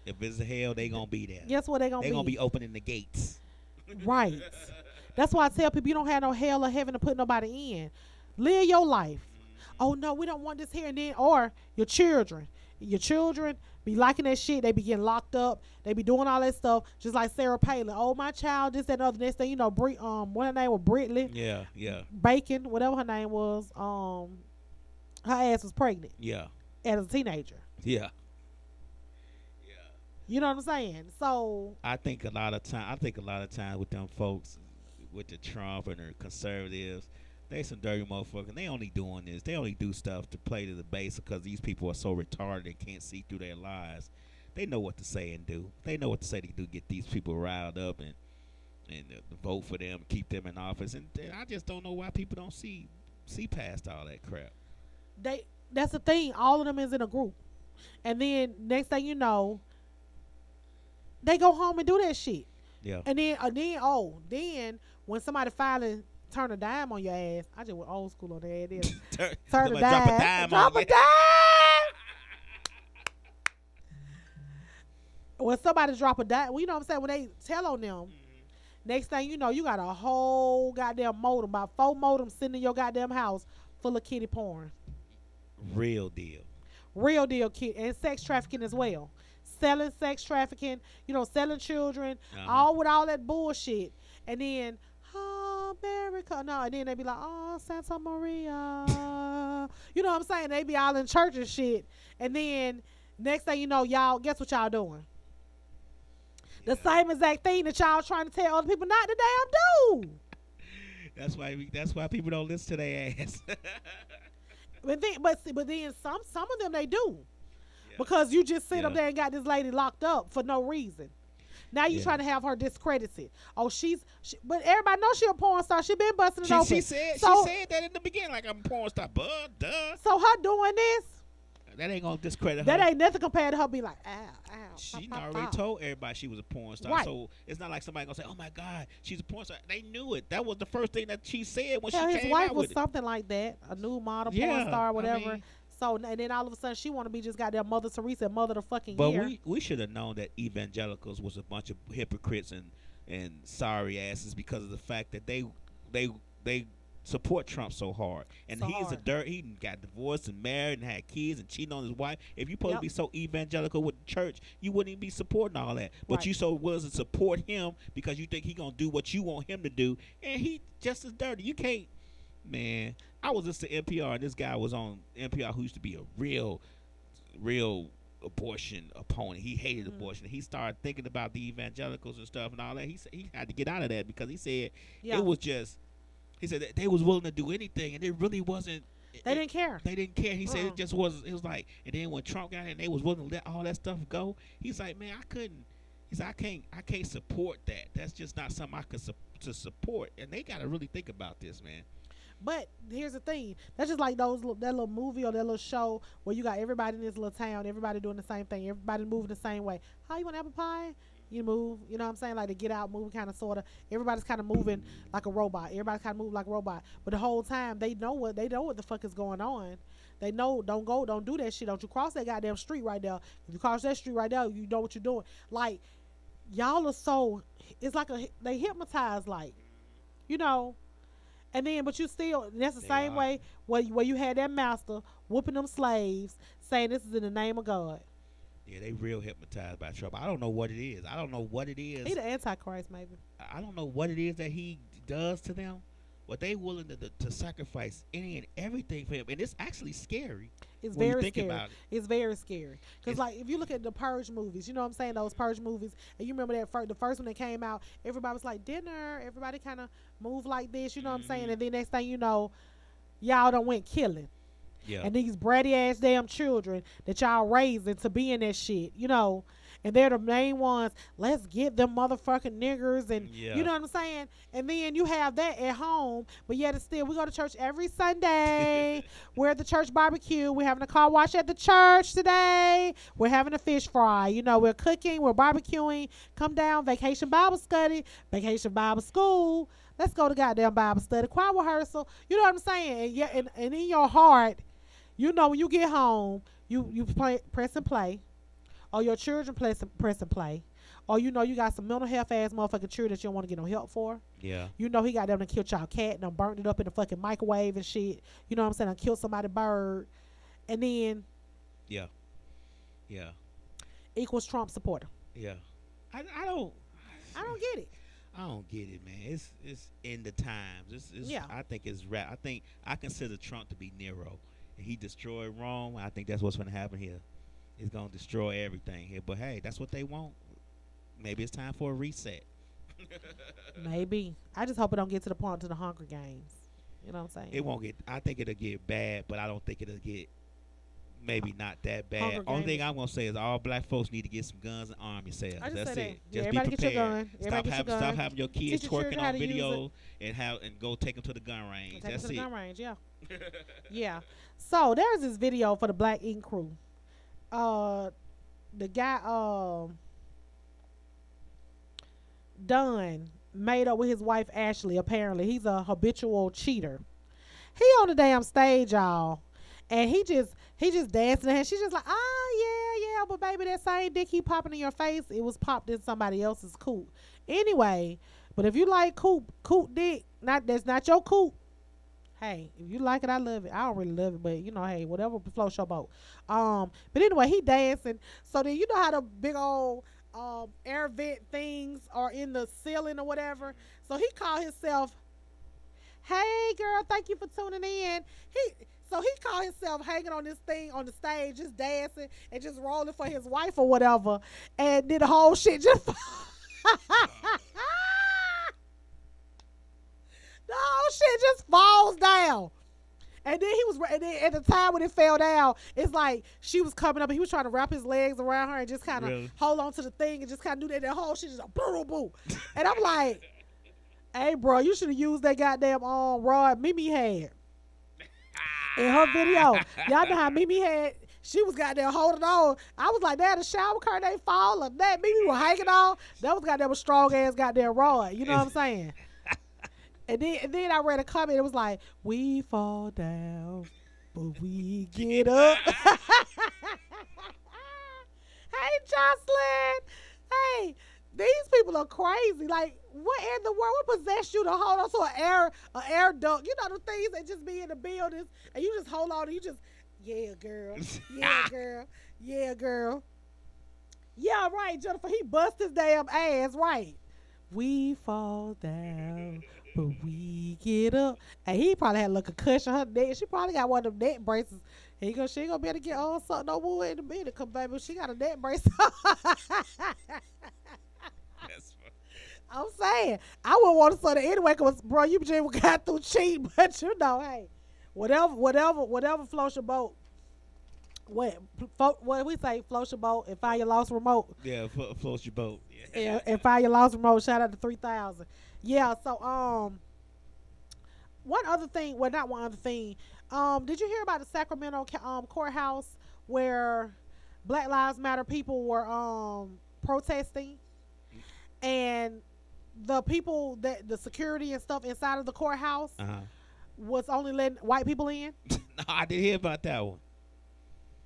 If it's a hell, they gonna be there. Guess what they gonna be? They gonna be opening the gates. Right. That's why I tell people you don't have no hell or heaven to put nobody in. Live your life. Oh no, we don't want this here and then. Or your children. Your children be liking that shit. They be getting locked up. They be doing all that stuff. Just like Sarah Palin. Oh, my child, this, that, and other. Next thing you know, what her name was, Britley. Yeah. Bacon, whatever her name was. Her ass was pregnant. Yeah. As a teenager. Yeah. You know what I'm saying? So I think a lot of times with them folks, with the Trump and the conservatives, they some dirty motherfuckers. They only doing this. They only do stuff to play to the base because these people are so retarded they can't see through their lies. They know what to say and do. They know what to say to do, get these people riled up and vote for them, keep them in office. And I just don't know why people don't see past all that crap. That's the thing. All of them is in a group, and then next thing you know, they go home and do that shit. Yeah. And then when somebody finally turn a dime on your ass, I just went old school on that. Turn a dime. Drop a dime. When somebody drop a dime, well, you know what I'm saying? When they tell on them, next thing you know, you got a whole goddamn modem, about 4 modems sitting in your goddamn house full of kitty porn. Real deal. Kid, and sex trafficking as well. Selling sex trafficking, selling children, all with all that bullshit. And then, oh, America. No, and then they be like, oh, Santa Maria. You know what I'm saying? They be all in church and shit. And then, next thing you know, y'all, guess what y'all doing? The same exact thing that y'all trying to tell other people not to damn do. That's why people don't listen to their ass. But then some of them they do. Because you just sit up there and got this lady locked up for no reason. Now you trying to have her discredited. Oh, but everybody knows she a porn star. She been busting it open. She said that in the beginning, like I'm a porn star. But duh. So her doing this, that ain't gonna discredit her. That ain't nothing compared to her being like, ow. She already told everybody she was a porn star. Right. So it's not like somebody gonna say, oh my God, she's a porn star. They knew it. That was the first thing that she said when Hell, she his came wife out was with something like that, a new model, porn star, whatever. So and then all of a sudden she want to be just goddamn Mother Teresa, Mother the fucking But year. we should have known that evangelicals was a bunch of hypocrites and sorry asses because of the fact that they support Trump so hard. And So he's hard. he got divorced and married and had kids and cheating on his wife. If you supposed to Yep. be so evangelical with the church, you wouldn't even be supporting all that. But Right. you so willing to support him because you think he gonna do what you want him to do, and he just as dirty. You can't, man. I was listening to NPR and this guy was on NPR who used to be a real abortion opponent. He hated abortion. He started thinking about the evangelicals and stuff and all that. He said he had to get out of that because he said it was just. He said that they was willing to do anything, and it really wasn't. They didn't care. They didn't care. He said it just was. It was like, and then when Trump got in, they was willing to let all that stuff go. He's like, man, I couldn't. He said, I can't support that. That's just not something I could to support. And they got to really think about this, man. But here's the thing. That's just like that little movie or that little show where you got everybody in this little town, everybody doing the same thing, everybody moving the same way. How you want apple pie? You move, you know what I'm saying? Like the Get Out movie kind of sort of. Everybody's kind of moving like a robot. Everybody's kind of moving like a robot. But the whole time they know what the fuck is going on. They know don't do that shit. Don't you cross that goddamn street right there. If you cross that street right there, you know what you're doing. Like y'all are so, it's like they hypnotized, like, you know. And then, but you still, that's the same way where you had that master whooping them slaves, saying this is in the name of God. Yeah, they real hypnotized by Trump. I don't know what it is. I don't know what it is. He the Antichrist, maybe. I don't know what it is that he does to them, but they willing to sacrifice any and everything for him, and it's actually scary. It's when you very think scary. about it. It's very scary. Because, like, if you look at the Purge movies, you know what I'm saying? Those Purge movies, and you remember that the first one that came out, everybody was like, dinner, everybody kind of moved like this, you know what I'm saying? And then next thing you know, y'all done went killing. Yeah. And these bratty ass damn children that y'all raising to be in that shit, you know. And they're the main ones. Let's get them motherfucking niggers, and you know what I'm saying. And then you have that at home, but yet it's still we go to church every Sunday. We're at the church barbecue. We're having a car wash at the church today. We're having a fish fry. You know, we're cooking. We're barbecuing. Come down, vacation Bible study, vacation Bible school. Let's go to goddamn Bible study, choir rehearsal. You know what I'm saying? And yeah, and in your heart, you know when you get home, you press and play. Or your children press and play. Or you know you got some mental health ass motherfucking children that you don't want to get no help for. Yeah. You know he got them to kill y'all cat and done burnt it up in the fucking microwave and shit. You know what I'm saying? Done killed somebody's bird. And then Yeah. Yeah. equals Trump supporter. Yeah. I don't get it. I don't get it, man. It's in the times. It's Yeah. I think it's rap. I think I consider Trump to be Nero. And he destroyed Rome. I think that's what's gonna happen here. He's gonna destroy everything here. But hey, that's what they want. Maybe it's time for a reset. Maybe. I just hope it don't get to the point to the Hunger Games. You know what I'm saying? It won't get. I think it'll get bad, but I don't think it'll get. Maybe not that bad. Hunger Only thing Games. I'm gonna say is all black folks need to get some guns and arm yourselves. I just That's say it. that. Yeah, Just be everybody get your prepared. gun. Everybody get your Stop gun. having your kids Teach your twerking children how on to use video and go take them to the gun range. Take That's it to the it. gun range, yeah. Yeah. So there's this video for the Black Ink Crew. The guy Dunn made up with his wife Ashley. Apparently he's a habitual cheater. He on the damn stage, y'all, and he just dancing, and she's just like, yeah, but baby, that same dick he popping in your face, it was popped in somebody else's coop anyway. But if you like coop dick, that's not your coop. Hey, if you like it, I love it. I don't really love it, but you know, hey, whatever floats your boat. But anyway, he dancing. So then you know how the big old air vent things are in the ceiling or whatever. So he called himself, "Hey girl, thank you for tuning in." So he called himself hanging on this thing on the stage, just dancing and just rolling for his wife or whatever, and did the whole shit just. The whole shit just falls down. And then and then at the time when it fell down, it's like she was coming up and he was trying to wrap his legs around her and just kind of hold on to the thing and just kind of do that. That whole shit just boom, boom. And I'm like, hey, bro, you should have used that goddamn rod Mimi had in her video. Y'all know how Mimi had. She was goddamn holding on. I was like, that the shower curtain ain't fall. Or that Mimi was hanging on. That was goddamn a strong ass goddamn rod. You know what I'm saying? And then I read a comment. It was like, we fall down, but we get up. Hey, Jocelyn. Hey, these people are crazy. Like, what in the world? What possessed you to hold on to an air duct? You know the things that just be in the buildings, and you just hold on and you just, yeah, girl. Yeah, girl. Yeah, girl. Yeah, right, Jennifer. He bust his damn ass, right. We fall down, but we get up. And he probably had a little concussion on her neck. She probably got one of them neck braces. She ain't gonna be able to get on something no more in a minute, cause baby, she got a neck brace. I'm saying, I wouldn't want to say that anyway, cause bro, you just got through cheating, but you know, hey, whatever floats your boat. What we say? Float your boat and find your lost remote. Yeah, float your boat. Yeah, and find your lost remote. Shout out to 3000. Yeah. So one other thing. Well, not one other thing. Did you hear about the Sacramento courthouse where Black Lives Matter people were protesting, and the people that the security and stuff inside of the courthouse was only letting white people in? No, I didn't hear about that one.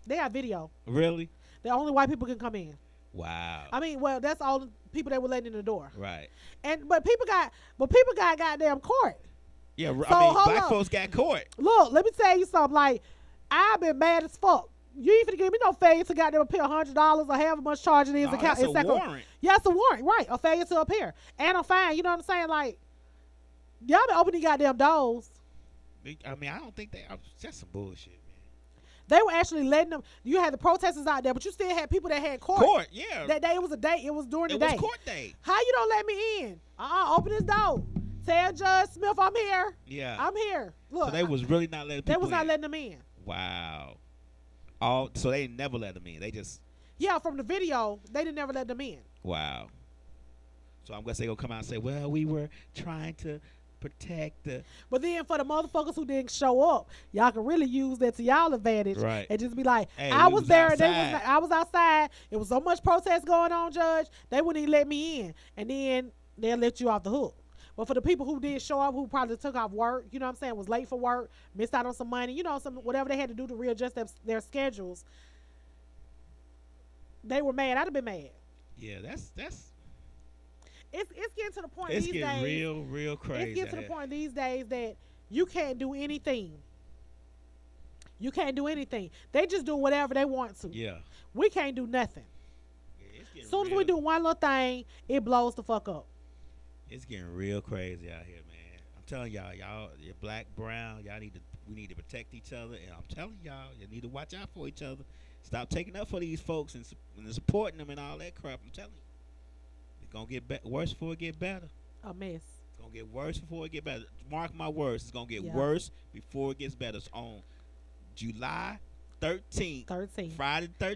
They got video. Really? The only white people can come in. Wow. I mean, well, that's all the people that were letting in the door. Right. But people got goddamn court. Yeah, So, I mean, hold black up. folks got caught. Look, let me tell you something. Like, I've been mad as fuck. You ain't finna give me no failure to goddamn appear $100 or however much charge it is. No, that's a warrant. Yeah, it's a warrant, right? A failure to appear. And a fine, you know what I'm saying? Like, y'all been opening goddamn doors. I mean, I don't think that's some bullshit, man. They were actually letting them. You had the protesters out there, but you still had people that had court. Court, yeah. That day, it was a day. It was during the day. It was court day. How you don't let me in? Open this door. Tell Judge Smith I'm here. Yeah. I'm here. Look. So they was really not letting people in. They was not letting them in. Wow. So they never let them in. They just. Yeah, from the video, they didn't never let them in. Wow. So I'm guess they gonna come out and say, well, we were trying to protect the. But then for the motherfuckers who didn't show up, y'all can really use that to y'all advantage, right? And just be like, hey, I was there, outside. I was outside. It was so much protest going on, Judge. They wouldn't even let me in, and then they'll let you off the hook. But for the people who did show up, who probably took off work, you know what I'm saying, was late for work, missed out on some money, you know, some whatever they had to do to readjust their schedules, they were mad. I'd have been mad. Yeah, that's. It's getting to the point It's these getting days. real crazy. It's getting to the point these days that you can't do anything. You can't do anything. They just do whatever they want to. Yeah. We can't do nothing. Yeah, as soon as we do one little thing, it blows the fuck up. It's getting real crazy out here, man. I'm telling y'all, you're black, brown, we need to protect each other, and I'm telling y'all, you need to watch out for each other. Stop taking up for these folks and supporting them and all that crap. I'm telling you. It's going to get worse before it get better. A mess. It's going to get worse before it get better. Mark my words. It's going to get worse before it gets better. It's on July 13th. Friday the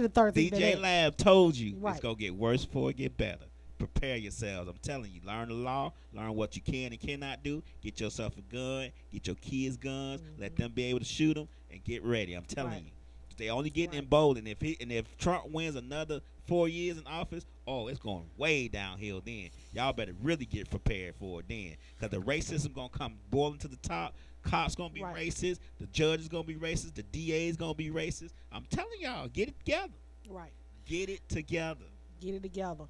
13th. DJ Lab told you it's going to get worse before it get better. Prepare yourselves. I'm telling you. Learn the law. Learn what you can and cannot do. Get yourself a gun. Get your kids guns. Let them be able to shoot them and get ready. I'm telling you. They only getting emboldened. If Trump wins another 4 years in office, it's going way downhill then. Y'all better really get prepared for it then. Because the racism going to come boiling to the top. Cops going to be racist. The judge is going to be racist. The DA is going to be racist. I'm telling y'all, get it together. Right. Get it together. Get it together.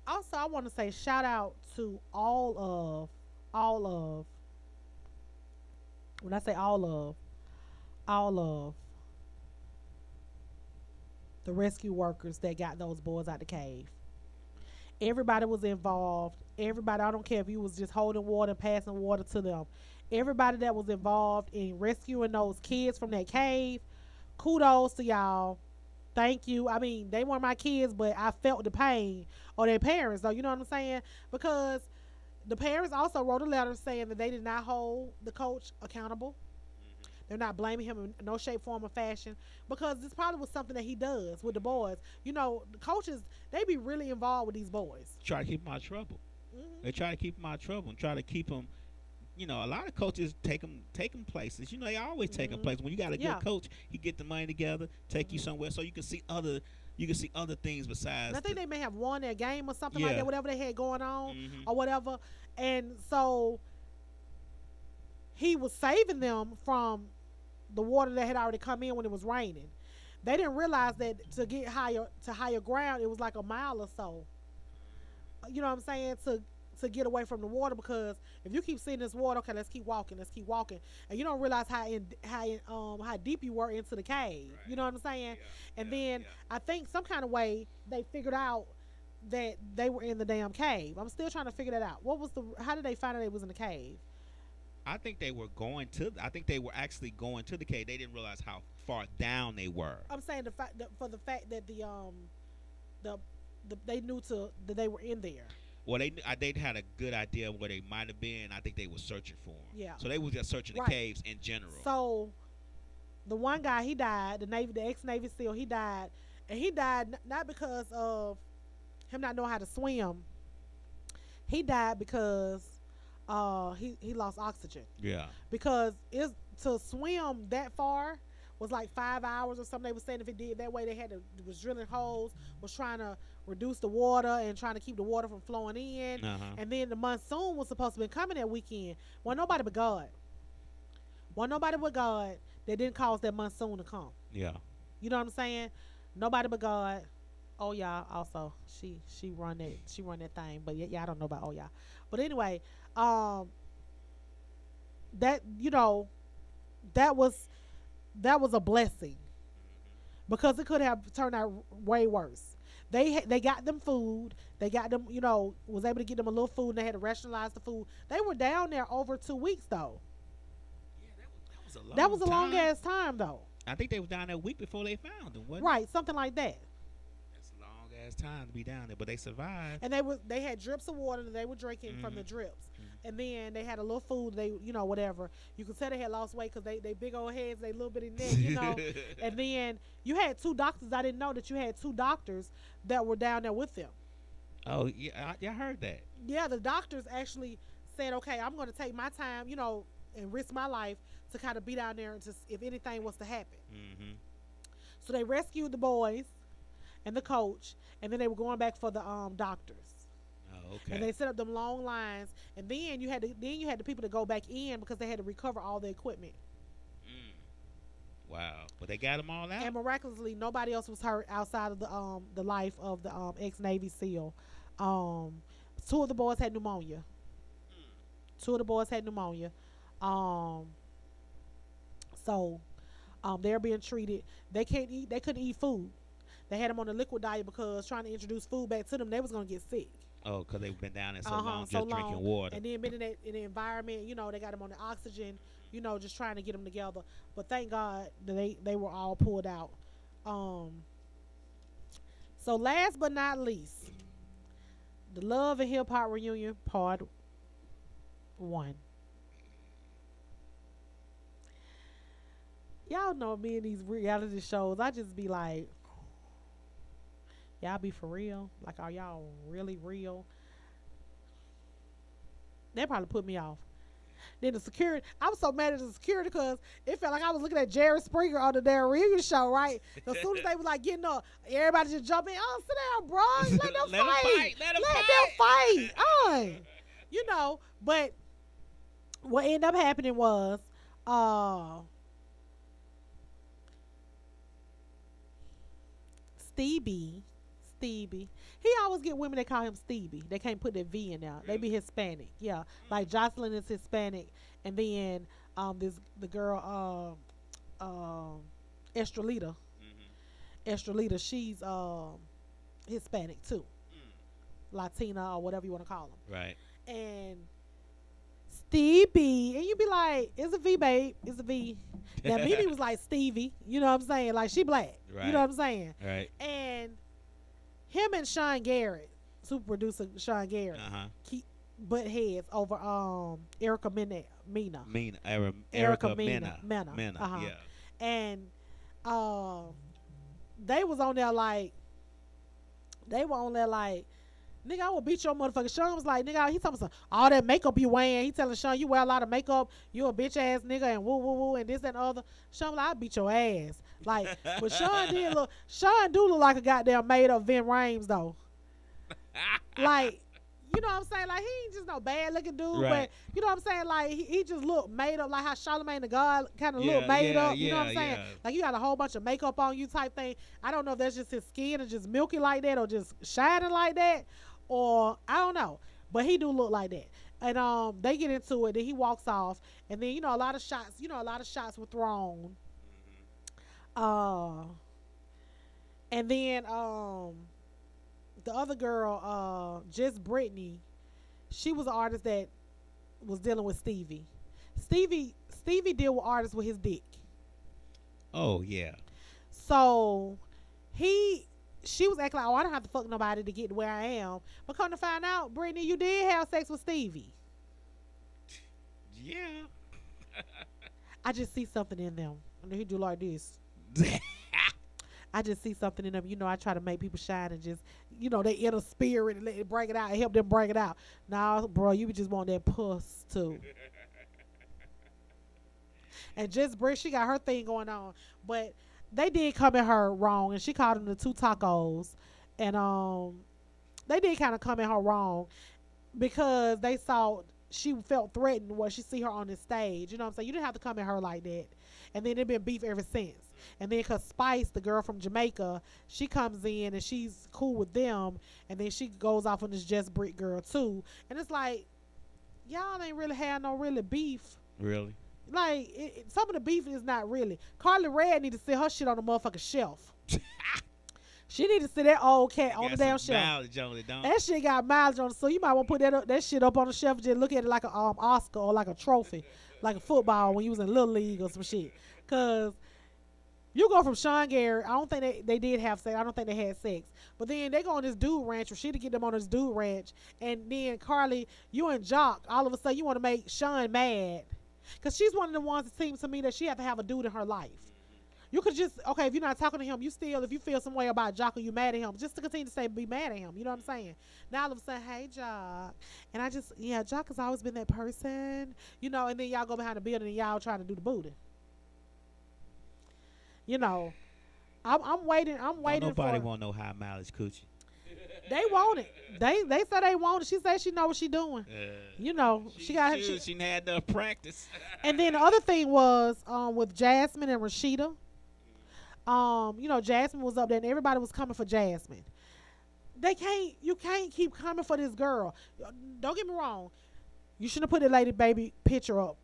Also, I want to say shout out to all of, when I say all of the rescue workers that got those boys out the cave. Everybody was involved. Everybody, I don't care if you was just holding water and passing water to them. Everybody that was involved in rescuing those kids from that cave, kudos to y'all. Thank you. I mean, they weren't my kids, but I felt the pain of their parents, though. You know what I'm saying? Because the parents also wrote a letter saying that they did not hold the coach accountable. They're not blaming him in no shape, form, or fashion, because this probably was something that he does with the boys. You know, the coaches, they be really involved with these boys. Try to keep them out of trouble. They try to keep them out of trouble and try to keep them. You know, a lot of coaches take them places. You know, they always take them places. When you got a good coach, he get the money together, take you somewhere, so you can see other things besides. And I think they may have won their game or something like that, whatever they had going on or whatever. And so he was saving them from the water that had already come in when it was raining. They didn't realize that to get higher ground, it was like a mile or so. You know what I'm saying? To get away from the water, because if you keep seeing this water, okay, let's keep walking, and you don't realize how deep you were into the cave. Right. You know what I'm saying? Yeah. And then I think some kind of way they figured out that they were in the damn cave. I'm still trying to figure that out. How did they find out they was in the cave? I think they were actually going to the cave. They didn't realize how far down they were. I'm saying for the fact that they knew that they were in there. Well, they had a good idea of where they might have been. I think they were searching for them. Yeah. So they were just searching the caves in general. So the one guy, he died. The ex-Navy SEAL, he died, and he died not because of him not knowing how to swim. He died because he lost oxygen. Yeah. Because to swim that far was like 5 hours or something. They were saying if it did that way, was drilling holes, was trying to reduce the water and trying to keep the water from flowing in. And then the monsoon was supposed to be coming that weekend. Nobody but God. Nobody but God that didn't cause that monsoon to come. Yeah. You know what I'm saying? Nobody but God. Oh yeah, also she run that thing, but yeah, I don't know about oh yeah. But anyway, that was a blessing, because it could have turned out way worse. They got them food. They got them, was able to get them a little food, and they had to rationalize the food. They were down there over 2 weeks though. Yeah, that was a long ass time though. I think they was down there a week before they found them, wasn't right? Something like that. That's a long ass time to be down there, but they survived. And they had drips of water that they were drinking from the drips. And then they had a little food. They, whatever. You could say they had lost weight because they big old heads, they little bitty neck, And then you had 2 doctors. I didn't know that you had 2 doctors that were down there with them. Oh yeah, I heard that. Yeah, the doctors actually said, okay, I'm going to take my time, and risk my life to kind of be down there and if anything was to happen. So they rescued the boys and the coach, and then they were going back for the doctors. Okay. And they set up them long lines, and then you had the people to go back in because they had to recover all the equipment. Wow, but they got them all out. And miraculously, nobody else was hurt outside of the life of the ex-Navy SEAL. 2 of the boys had pneumonia. 2 of the boys had pneumonia. So they're being treated. They couldn't eat food. They had them on a liquid diet because trying to introduce food back to them, they was gonna get sick. Oh, because they've been down there so long, drinking water. And then been in the environment, they got them on the oxygen, just trying to get them together. But thank God that they were all pulled out. So last but not least, the Love and Hip Hop Reunion Part 1. Y'all know me in these reality shows, I just be like, y'all be for real? Like, are y'all really real? They probably put me off. Then the security, I was so mad at the security because it felt like I was looking at Jerry Springer on the Darren Reunion show, right? So as soon as they was like getting up, everybody just jump in. Oh, sit down, bro. Let them fight. Let them fight. But what ended up happening was, Stevie, he always get women that call him Stevie. They can't put that V in there. They be Hispanic, yeah. Like Jocelyn is Hispanic, and then the girl Estrelita, she's Hispanic too, Latina or whatever you want to call them. Right. And Stevie, and you be like, it's a V, babe, it's a V. Now Mimi was like Stevie, you know what I'm saying? Like she black, right. You know what I'm saying? Right. And him and Sean Garrett, super producer Sean Garrett, keep butt heads over Erica Mena. Erica Mena. Yeah. And they were on there like, nigga, I will beat your motherfucker. Sean was like, nigga, he talking about all that makeup you wearing. He telling Sean, you wear a lot of makeup. You a bitch ass nigga and woo woo woo and this and other. Sean was like, I'll beat your ass. Like, but Sean do look like a goddamn made up Vin Rames though. Like, you know what I'm saying? Like, he ain't just no bad looking dude, Right. but you know what I'm saying? Like, he just look made up, like how Charlamagne the God kind of look Yeah, made yeah, up. You know what I'm saying? yeah. Like, you got a whole bunch of makeup on you type thing. I don't know if that's just his skin is just milky like that or just shining like that, or I don't know. But he do look like that. And they get into it, then he walks off, and then a lot of shots, a lot of shots were thrown. Uh and then the other girl, just Brittany, she was an artist that was dealing with Stevie. Stevie deal with artists with his dick. Oh yeah. So she was acting like, oh, I don't have to fuck nobody to get to where I am. But come to find out, Brittany, you did have sex with Stevie. Yeah. I just see something in them. And he do like this. I just see something in them. I try to make people shine and just, they inner spirit and let it bring it out and help them bring it out. Nah, bro, you just want that puss too. And just Britt, she got her thing going on. But they did come at her wrong, and she called them the two tacos. And they did kind of come at her wrong because they saw she felt threatened when she see her on the stage. You know what I'm saying? You didn't have to come at her like that. And then it been beef ever since. And then because Spice, the girl from Jamaica, she comes in and she's cool with them. And then she goes off on this Just Brick girl too. And it's like, y'all ain't really had no really beef. Really? Like, some of the beef is not really. Carly Rae need to sit her shit on the motherfucking shelf. She need to sit that old cat on the damn shelf. On it, that shit got mileage on it, so you might want to put that shit up on the shelf and just look at it like an Oscar or like a trophy, like a football when you was in Little League or some shit. Because you go from Sean Garrett, I don't think they did have sex. I don't think they had sex. But then they go on this dude ranch, Rashida get them on this dude ranch, and then Carly, you and Jock, all of a sudden you want to make Sean mad. Because she's one of the ones that seems to me that she have to have a dude in her life. You could just, okay, if you're not talking to him, you still, if you feel some way about Jock or you mad at him, just to continue to say, be mad at him. You know what I'm saying? Now all of a sudden, hey, Jock. And I just, Jock has always been that person. And then y'all go behind the building and y'all trying to do the booty. I'm waiting nobody want no high mileage coochie. They want it. They said they want it. She said she know what she doing. She had enough practice. And then the other thing was with Jasmine and Rashida. Jasmine was up there and everybody was coming for Jasmine. You can't keep coming for this girl. Don't get me wrong. You shouldn't have put her baby picture up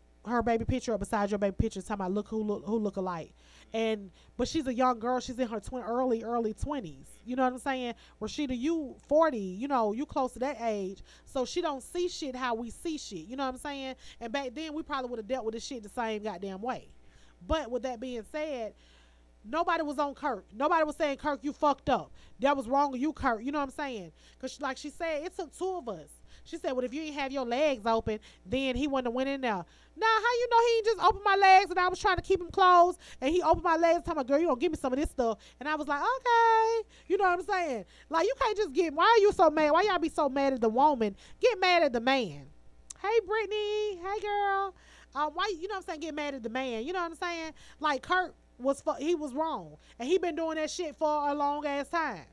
beside your baby picture, talking about look who look alike. But she's a young girl. She's in her early 20s. You know what I'm saying? Rashida, you 40. You close to that age. So she don't see shit how we see shit. You know what I'm saying? And back then, we probably would have dealt with this shit the same goddamn way. But with that being said, nobody was on Kirk. Nobody was saying, Kirk, you fucked up. That was wrong with you, Kirk. You know what I'm saying? Because like she said, it took two of us. She said, well, if you ain't have your legs open, then he wouldn't have went in there. Now, how you know he ain't just opened my legs and I was trying to keep him closed and he opened my legs and told me, girl, you gonna give me some of this stuff. And I was like, okay. You know what I'm saying? Like, you can't just why are you so mad? Why y'all be so mad at the woman? Get mad at the man. Hey, Brittany. Hey, girl. Why, you know what I'm saying? Get mad at the man. You know what I'm saying? Like, Kurt he was wrong. And he been doing that shit for a long ass time.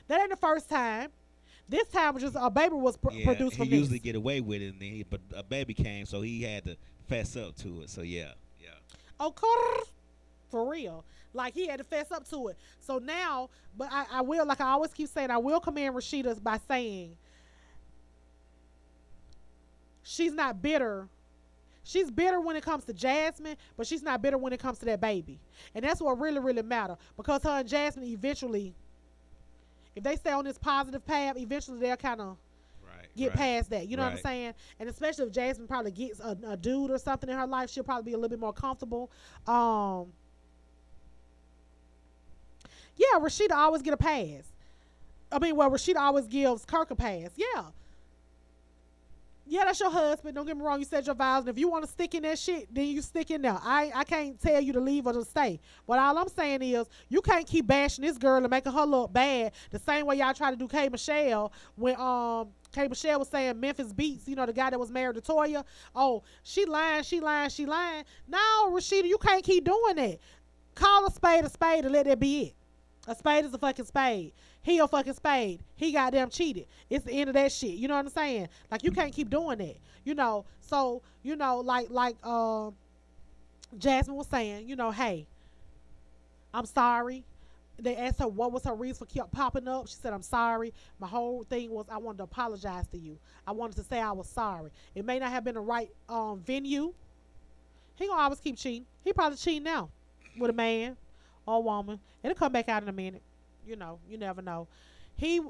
That ain't the first time. This time was just a baby was produced from this. He usually get away with it, and but a baby came, so he had to fess up to it. So yeah. Okay, for real. Like he had to fess up to it. So now, but I will, like I always keep saying, I will commend Rashida by saying she's not bitter. She's bitter when it comes to Jasmine, but she's not bitter when it comes to that baby. And that's what really, really matters. Because her and Jasmine eventually, if they stay on this positive path, eventually they'll kind of get past that. You know what I'm saying? And especially if Jasmine probably gets a dude or something in her life, she'll probably be a little bit more comfortable. Yeah, Rashida always get a pass. Rashida always gives Kirk a pass. Yeah, that's your husband. Don't get me wrong. You said your vows. And if you want to stick in that shit, then you stick in there. I can't tell you to leave or to stay. But all I'm saying is you can't keep bashing this girl and making her look bad the same way y'all try to do K. Michelle when K. Michelle was saying Memphis Beats, the guy that was married to Toya. Oh, she lying. No, Rashida, you can't keep doing that. Call a spade and let that be it. A spade is a fucking spade. He a fucking spade. He goddamn cheated. It's the end of that shit. You know what I'm saying? Like you can't keep doing that. You know. So you know, like Jasmine was saying. You know, hey, I'm sorry. They asked her what was her reason for keep popping up. She said, I'm sorry. My whole thing was I wanted to apologize to you. I wanted to say I was sorry. It may not have been the right venue. He gonna always keep cheating. He probably cheating now with a man or a woman. It'll come back out in a minute. You know, you never know.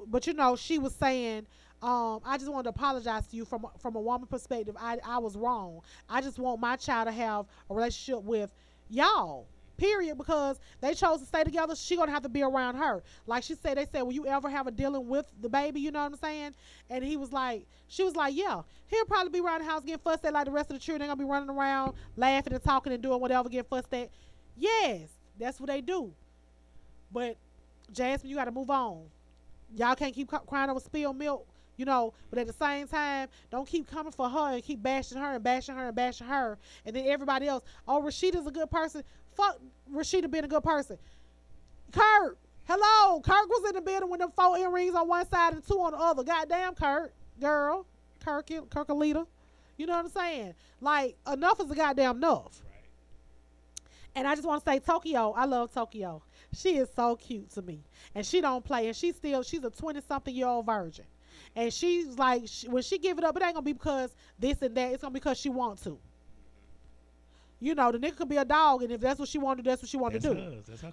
But you know, she was saying, I just wanted to apologize to you from a woman perspective. I was wrong. I just want my child to have a relationship with y'all. Period, because they chose to stay together. She gonna have to be around her. Like she said, they said, will you ever have a dealing with the baby? You know what I'm saying? And she was like, yeah, he'll probably be around the house getting fussed at like the rest of the children. They're gonna be running around, laughing and talking and doing whatever, getting fussed at. Yes, that's what they do. But Jasmine, you gotta move on. Y'all can't keep crying over spilled milk, you know, but at the same time, don't keep coming for her and keep bashing her and bashing her and bashing her. And then everybody else, oh, Rashida's a good person. Fuck Rashida being a good person. Kurt, hello. Kurt was in the building with them 4 earrings on one side and 2 on the other. Goddamn, Kurt. Girl. Kirkalita. You know what I'm saying? Like, enough is a goddamn enough. Right. And I just want to say, Tokyo, I love Tokyo. She is so cute to me. And she don't play. And she's a 20-something-year-old virgin. And she's like, when she give it up, it ain't going to be because this and that. It's going to be because she wants to. You know, the nigga could be a dog, and if that's what she want to do, that's what she want to do.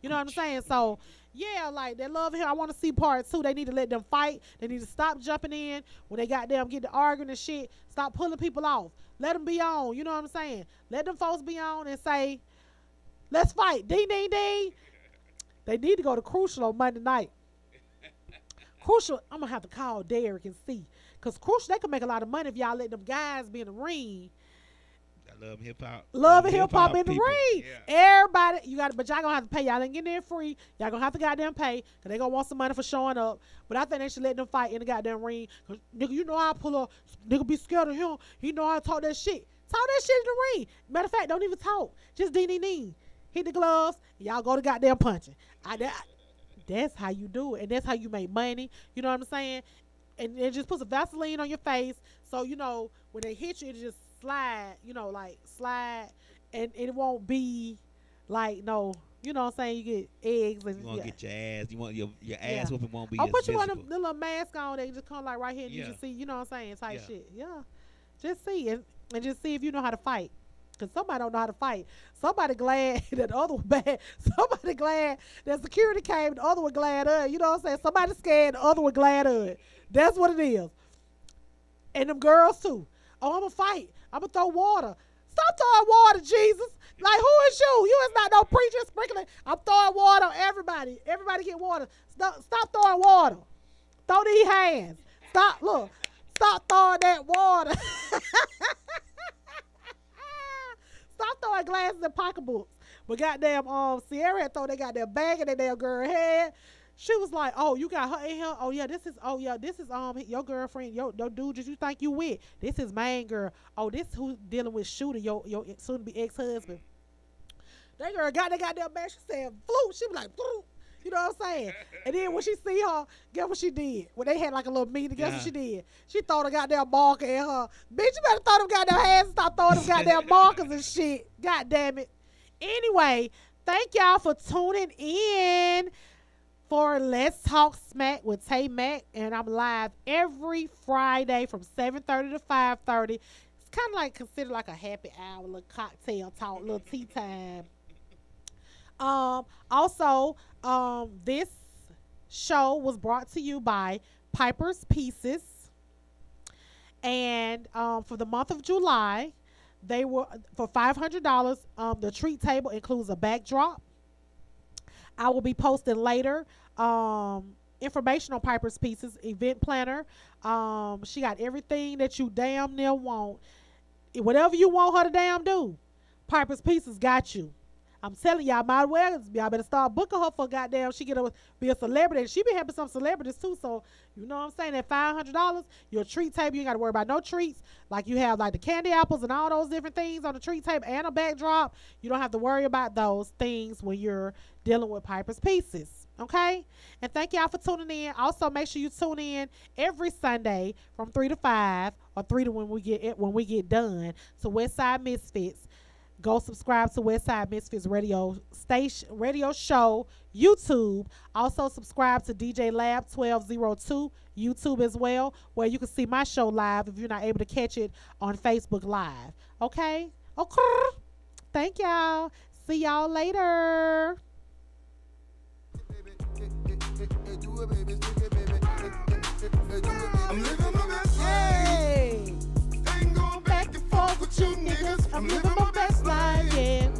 You know what I'm saying? So, yeah, like, they love him. I want to see part 2. They need to let them fight. They need to stop jumping in when they goddamn get to arguing and shit. Stop pulling people off. Let them be on. You know what I'm saying? Let them folks be on and say, let's fight. Ding, ding, ding. They need to go to Crucial on Monday night. Crucial, I'm going to have to call Derek and see. Because Crucial, they can make a lot of money if y'all let them guys be in the ring. Love hip hop. Love and hip hop in the ring. Yeah. Everybody, but y'all gonna have to pay. Y'all ain't getting in free. Y'all gonna have to goddamn pay, cause they gonna want some money for showing up. But I think they should let them fight in the goddamn ring. Cause nigga, you know how I pull up. Nigga be scared of him. He know how to talk that shit. Talk that shit in the ring. Matter of fact, don't even talk. Just ding. Hit the gloves. Y'all go to goddamn punching. That's how you do it, and that's how you make money. You know what I'm saying? And just put some Vaseline on your face, so you know when they hit you, it just slide, you know, like slide, and it won't be like no, you know what I'm saying? You get eggs and you won't get your ass. You want your ass whooping won't be. I'll put you visible. on the little mask on. They just come like right here, and you just see, you know what I'm saying? Type shit. Yeah, just see and just see if you know how to fight. Cause somebody don't know how to fight. Somebody glad that the other one bad. Somebody glad that security came. The other one glad of it. You know what I'm saying? Somebody scared. The other one glad of it. That's what it is. And them girls too. Oh, I'm gonna fight. I'm gonna throw water. Stop throwing water, Jesus. Like, who is you? You is not no preacher sprinkling. I'm throwing water on everybody. Everybody get water. Stop throwing water. Throw these hands. Stop throwing that water. Stop throwing glasses and pocketbooks. But goddamn, Sierra had thrown that goddamn bag in that damn girl head. She was like, "Oh, you got her in here? Oh yeah, this is your girlfriend, your dude that you think you with. This is main girl. Oh, this who dealing with Shooter, your soon to be ex-husband." That girl got that goddamn bag. She said, "Flute." She was like, "Flute." You know what I'm saying? And then when she see her, guess what she did? When they had like a little meeting, guess what she did? She throw the goddamn marker at her. Bitch, you better throw them goddamn hands and stop throwing them goddamn markers and shit. God damn it. Anyway, thank y'all for tuning in for Let's Talk Smack with TayMack, and I'm live every Friday from 7:30 to 5:30. It's kind of like considered like a happy hour, little cocktail talk, little tea time. Also, this show was brought to you by Piper's Pieces, and for the month of July, they were for $500. The treat table includes a backdrop. I will be posting later information on Piper's Pieces event planner. She got everything that you damn near want. Whatever you want her to damn do, Piper's Pieces got you. I'm telling y'all, y'all better start booking her for goddamn. She get be a celebrity. She be helping some celebrities too. So you know what I'm saying? At $500, your treat table, you ain't got to worry about no treats. Like you have like the candy apples and all those different things on the treat table and a backdrop. You don't have to worry about those things when you're dealing with Piper's Pieces. Okay? And thank y'all for tuning in. Also, make sure you tune in every Sunday from 3 to 5 or 3 to when we get done to Westside Misfits. Go subscribe to Westside Misfits radio show YouTube. Also subscribe to DJ Lab 1202 YouTube as well, where you can see my show live if you're not able to catch it on Facebook Live. Okay? Okay. Thank y'all. See y'all later. I'm living my best life. Hey. Ain't going back and forth with you niggas. I'm living my best life, yeah.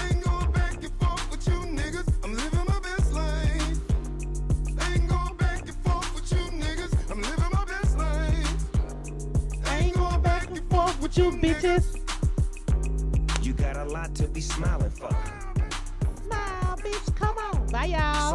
Ain't going back and forth with you niggas. I'm living my best life. Ain't going back and forth with you niggas. I'm living my best life. Ain't going back and forth with you bitches. You got a lot to be smiling for. Smile, bitch. Come on. Bye, y'all.